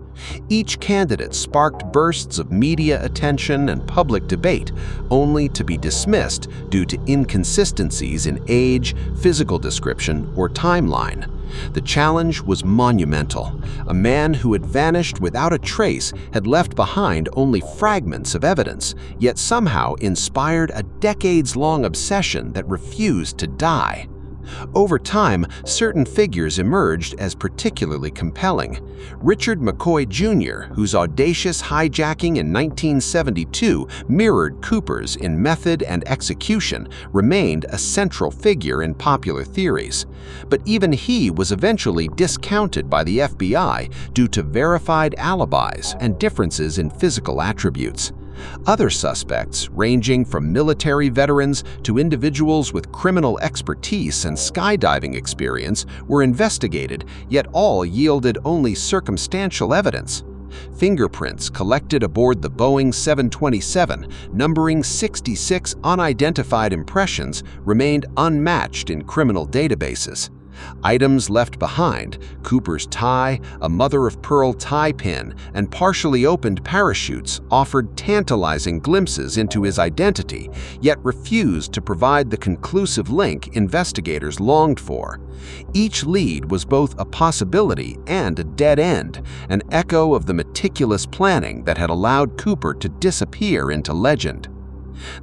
Each candidate sparked bursts of media attention and public debate, only to be dismissed due to inconsistencies in age, physical description, or timeline. The challenge was monumental. A man who had vanished without a trace had left behind only fragments of evidence, yet somehow inspired a decades-long obsession that refused to die. Over time, certain figures emerged as particularly compelling. Richard McCoy Jr., whose audacious hijacking in 1972 mirrored Cooper's in method and execution, remained a central figure in popular theories. But even he was eventually discounted by the FBI due to verified alibis and differences in physical attributes. Other suspects, ranging from military veterans to individuals with criminal expertise and skydiving experience, were investigated, yet all yielded only circumstantial evidence. Fingerprints collected aboard the Boeing 727, numbering 66 unidentified impressions, remained unmatched in criminal databases. Items left behind, Cooper's tie, a mother-of-pearl tie pin, and partially opened parachutes, offered tantalizing glimpses into his identity, yet refused to provide the conclusive link investigators longed for. Each lead was both a possibility and a dead end, an echo of the meticulous planning that had allowed Cooper to disappear into legend.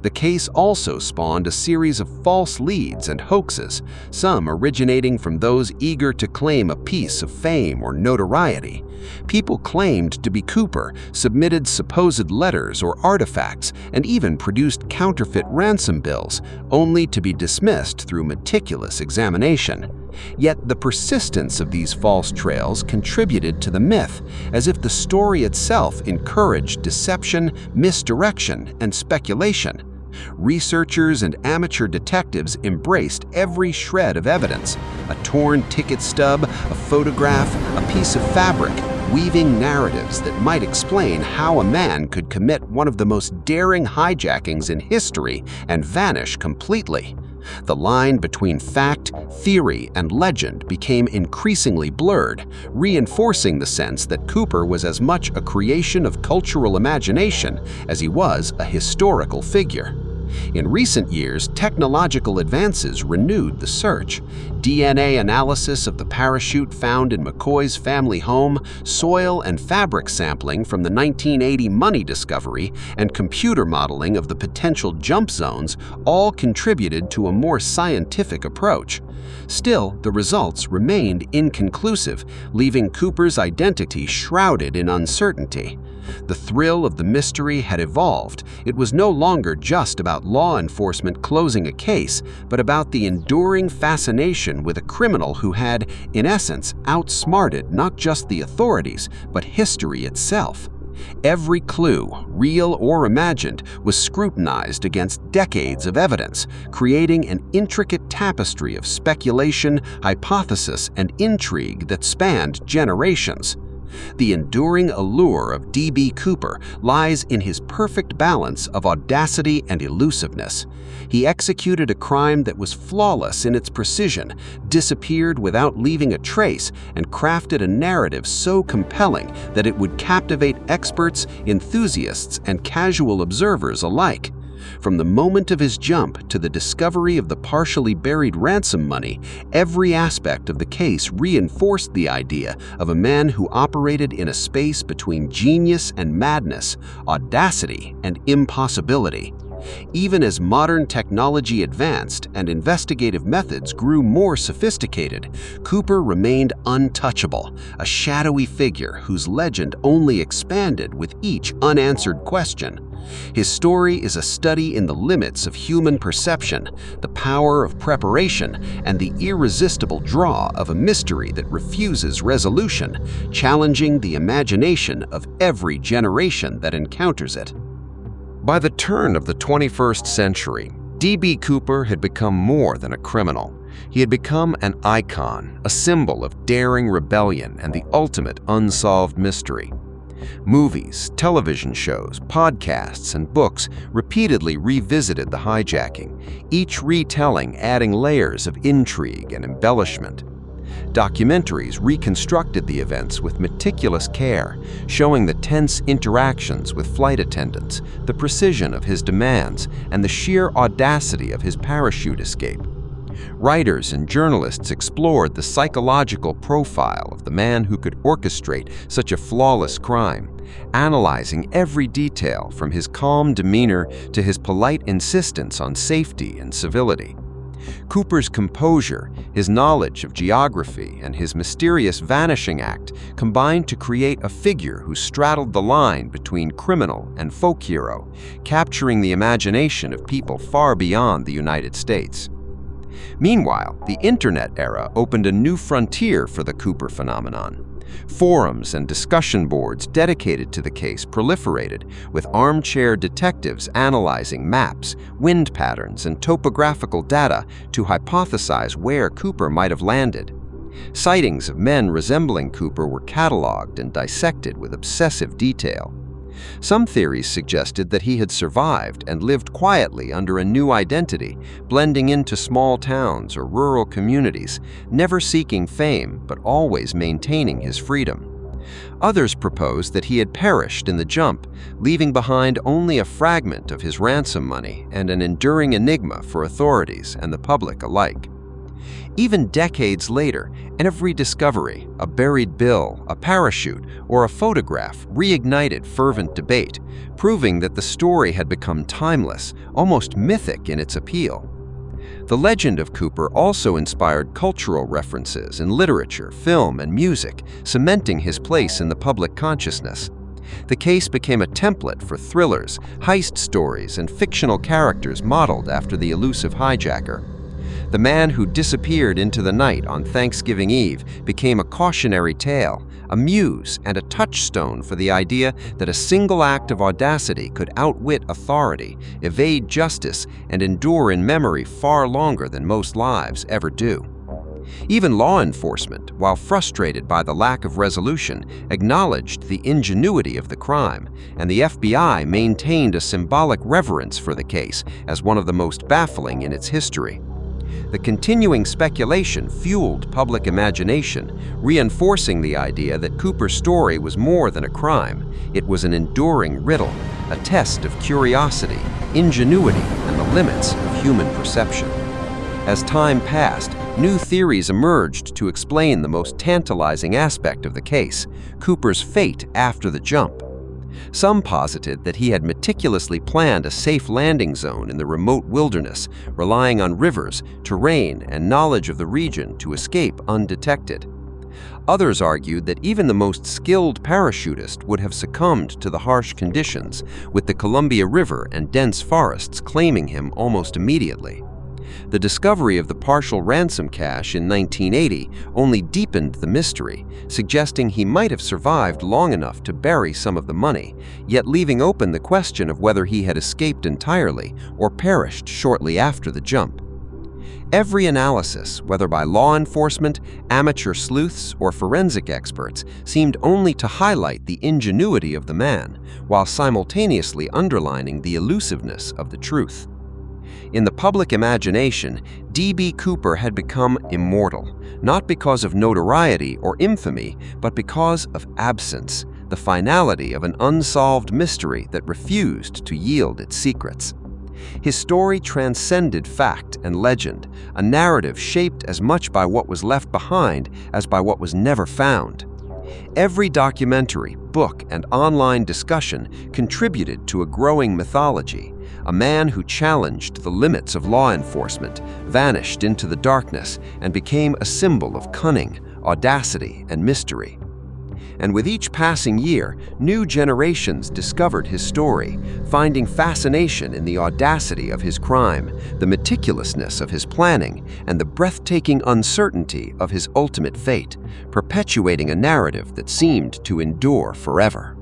The case also spawned a series of false leads and hoaxes, some originating from those eager to claim a piece of fame or notoriety. People claimed to be Cooper, submitted supposed letters or artifacts, and even produced counterfeit ransom bills, only to be dismissed through meticulous examination. Yet the persistence of these false trails contributed to the myth, as if the story itself encouraged deception, misdirection, and speculation. Researchers and amateur detectives embraced every shred of evidence, a torn ticket stub, a photograph, a piece of fabric, weaving narratives that might explain how a man could commit one of the most daring hijackings in history and vanish completely. The line between fact, theory, and legend became increasingly blurred, reinforcing the sense that Cooper was as much a creation of cultural imagination as he was a historical figure. In recent years, technological advances renewed the search. DNA analysis of the parachute found in McCoy's family home, soil and fabric sampling from the 1980 money discovery, and computer modeling of the potential jump zones all contributed to a more scientific approach. Still, the results remained inconclusive, leaving Cooper's identity shrouded in uncertainty. The thrill of the mystery had evolved. It was no longer just about law enforcement closing a case, but about the enduring fascination with a criminal who had, in essence, outsmarted not just the authorities, but history itself. Every clue, real or imagined, was scrutinized against decades of evidence, creating an intricate tapestry of speculation, hypothesis, and intrigue that spanned generations. The enduring allure of D.B. Cooper lies in his perfect balance of audacity and elusiveness. He executed a crime that was flawless in its precision, disappeared without leaving a trace, and crafted a narrative so compelling that it would captivate experts, enthusiasts, and casual observers alike. From the moment of his jump to the discovery of the partially buried ransom money, every aspect of the case reinforced the idea of a man who operated in a space between genius and madness, audacity and impossibility. Even as modern technology advanced and investigative methods grew more sophisticated, Cooper remained untouchable, a shadowy figure whose legend only expanded with each unanswered question. His story is a study in the limits of human perception, the power of preparation, and the irresistible draw of a mystery that refuses resolution, challenging the imagination of every generation that encounters it. By the turn of the 21st century, D.B. Cooper had become more than a criminal. He had become an icon, a symbol of daring rebellion and the ultimate unsolved mystery. Movies, television shows, podcasts, and books repeatedly revisited the hijacking, each retelling adding layers of intrigue and embellishment. Documentaries reconstructed the events with meticulous care, showing the tense interactions with flight attendants, the precision of his demands, and the sheer audacity of his parachute escape. Writers and journalists explored the psychological profile of the man who could orchestrate such a flawless crime, analyzing every detail from his calm demeanor to his polite insistence on safety and civility. Cooper's composure, his knowledge of geography, and his mysterious vanishing act combined to create a figure who straddled the line between criminal and folk hero, capturing the imagination of people far beyond the United States. Meanwhile, the internet era opened a new frontier for the Cooper phenomenon. Forums and discussion boards dedicated to the case proliferated, with armchair detectives analyzing maps, wind patterns, and topographical data to hypothesize where Cooper might have landed. Sightings of men resembling Cooper were cataloged and dissected with obsessive detail. Some theories suggested that he had survived and lived quietly under a new identity, blending into small towns or rural communities, never seeking fame but always maintaining his freedom. Others proposed that he had perished in the jump, leaving behind only a fragment of his ransom money and an enduring enigma for authorities and the public alike. Even decades later, every discovery, a buried bill, a parachute, or a photograph reignited fervent debate, proving that the story had become timeless, almost mythic in its appeal. The legend of Cooper also inspired cultural references in literature, film, and music, cementing his place in the public consciousness. The case became a template for thrillers, heist stories, and fictional characters modeled after the elusive hijacker. The man who disappeared into the night on Thanksgiving Eve became a cautionary tale, a muse, and a touchstone for the idea that a single act of audacity could outwit authority, evade justice, and endure in memory far longer than most lives ever do. Even law enforcement, while frustrated by the lack of resolution, acknowledged the ingenuity of the crime, and the FBI maintained a symbolic reverence for the case as one of the most baffling in its history. The continuing speculation fueled public imagination, reinforcing the idea that Cooper's story was more than a crime. It was an enduring riddle, a test of curiosity, ingenuity, and the limits of human perception. As time passed, new theories emerged to explain the most tantalizing aspect of the case, Cooper's fate after the jump. Some posited that he had meticulously planned a safe landing zone in the remote wilderness, relying on rivers, terrain, and knowledge of the region to escape undetected. Others argued that even the most skilled parachutist would have succumbed to the harsh conditions, with the Columbia River and dense forests claiming him almost immediately. The discovery of the partial ransom cache in 1980 only deepened the mystery, suggesting he might have survived long enough to bury some of the money, yet leaving open the question of whether he had escaped entirely or perished shortly after the jump. Every analysis, whether by law enforcement, amateur sleuths, or forensic experts, seemed only to highlight the ingenuity of the man, while simultaneously underlining the elusiveness of the truth. In the public imagination, D.B. Cooper had become immortal, not because of notoriety or infamy, but because of absence, the finality of an unsolved mystery that refused to yield its secrets. His story transcended fact and legend, a narrative shaped as much by what was left behind as by what was never found. Every documentary, book, and online discussion contributed to a growing mythology. A man who challenged the limits of law enforcement, vanished into the darkness, and became a symbol of cunning, audacity, and mystery. And with each passing year, new generations discovered his story, finding fascination in the audacity of his crime, the meticulousness of his planning, and the breathtaking uncertainty of his ultimate fate, perpetuating a narrative that seemed to endure forever.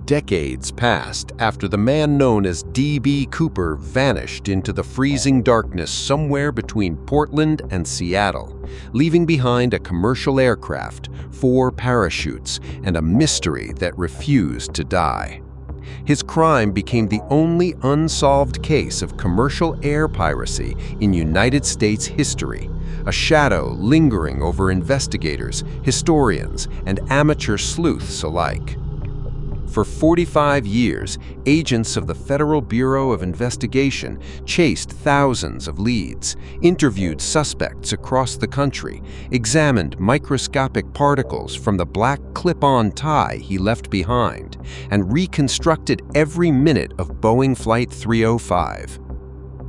Decades passed after the man known as D.B. Cooper vanished into the freezing darkness somewhere between Portland and Seattle, leaving behind a commercial aircraft, 4 parachutes, and a mystery that refused to die. His crime became the only unsolved case of commercial air piracy in United States history, a shadow lingering over investigators, historians, and amateur sleuths alike. For 45 years, agents of the Federal Bureau of Investigation chased thousands of leads, interviewed suspects across the country, examined microscopic particles from the black clip-on tie he left behind, and reconstructed every minute of Boeing Flight 305.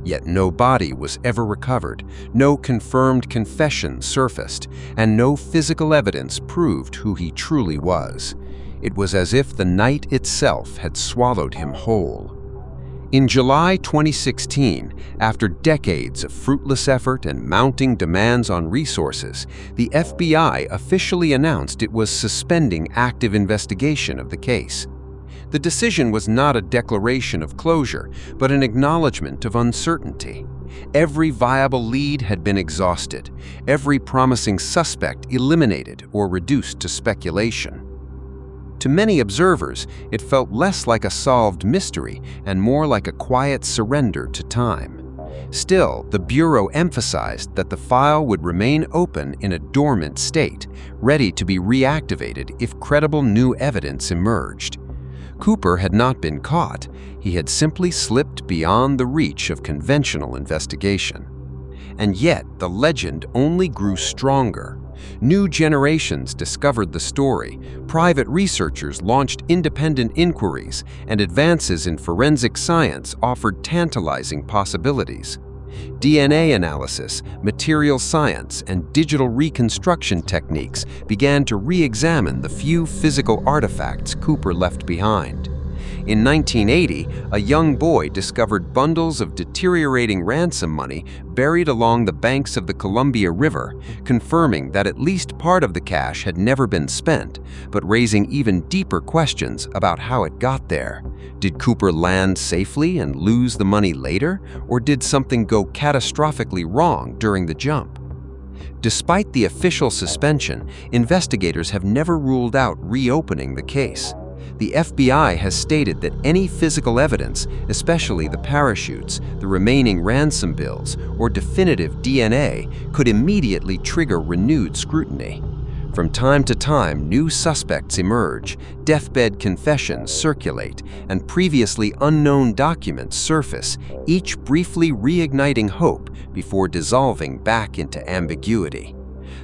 Yet no body was ever recovered, no confirmed confession surfaced, and no physical evidence proved who he truly was. It was as if the night itself had swallowed him whole. In July 2016, after decades of fruitless effort and mounting demands on resources, the FBI officially announced it was suspending active investigation of the case. The decision was not a declaration of closure, but an acknowledgement of uncertainty. Every viable lead had been exhausted, every promising suspect eliminated or reduced to speculation. To many observers, it felt less like a solved mystery and more like a quiet surrender to time. Still, the Bureau emphasized that the file would remain open in a dormant state, ready to be reactivated if credible new evidence emerged. Cooper had not been caught. He had simply slipped beyond the reach of conventional investigation. And yet, the legend only grew stronger. New generations discovered the story, private researchers launched independent inquiries, and advances in forensic science offered tantalizing possibilities. DNA analysis, material science, and digital reconstruction techniques began to re-examine the few physical artifacts Cooper left behind. In 1980, a young boy discovered bundles of deteriorating ransom money buried along the banks of the Columbia River, confirming that at least part of the cash had never been spent, but raising even deeper questions about how it got there. Did Cooper land safely and lose the money later, or did something go catastrophically wrong during the jump? Despite the official suspension, investigators have never ruled out reopening the case. The FBI has stated that any physical evidence, especially the parachutes, the remaining ransom bills, or definitive DNA, could immediately trigger renewed scrutiny. From time to time, new suspects emerge, deathbed confessions circulate, and previously unknown documents surface, each briefly reigniting hope before dissolving back into ambiguity.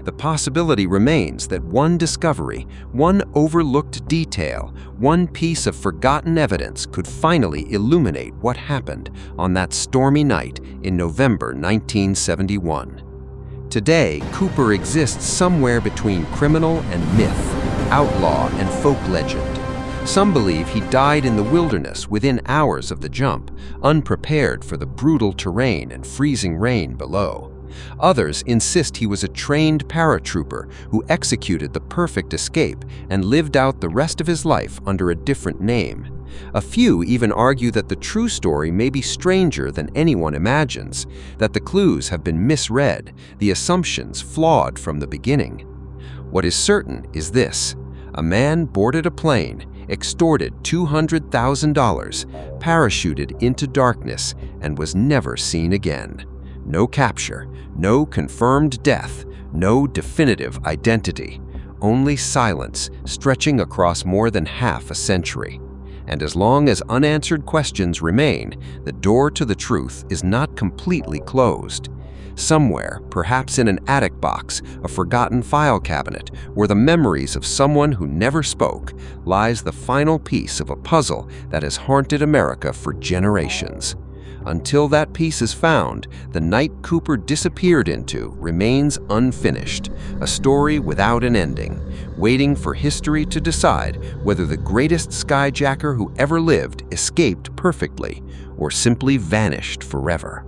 The possibility remains that one discovery, one overlooked detail, one piece of forgotten evidence could finally illuminate what happened on that stormy night in November 1971. Today, Cooper exists somewhere between criminal and myth, outlaw and folk legend. Some believe he died in the wilderness within hours of the jump, unprepared for the brutal terrain and freezing rain below. Others insist he was a trained paratrooper who executed the perfect escape and lived out the rest of his life under a different name. A few even argue that the true story may be stranger than anyone imagines, that the clues have been misread, the assumptions flawed from the beginning. What is certain is this: a man boarded a plane, extorted $200,000, parachuted into darkness, and was never seen again. No capture, no confirmed death, no definitive identity. Only silence stretching across more than half a century. And as long as unanswered questions remain, the door to the truth is not completely closed. Somewhere, perhaps in an attic box, a forgotten file cabinet, or the memories of someone who never spoke, lies the final piece of a puzzle that has haunted America for generations. Until that piece is found, the night Cooper disappeared into remains unfinished, a story without an ending, waiting for history to decide whether the greatest skyjacker who ever lived escaped perfectly or simply vanished forever.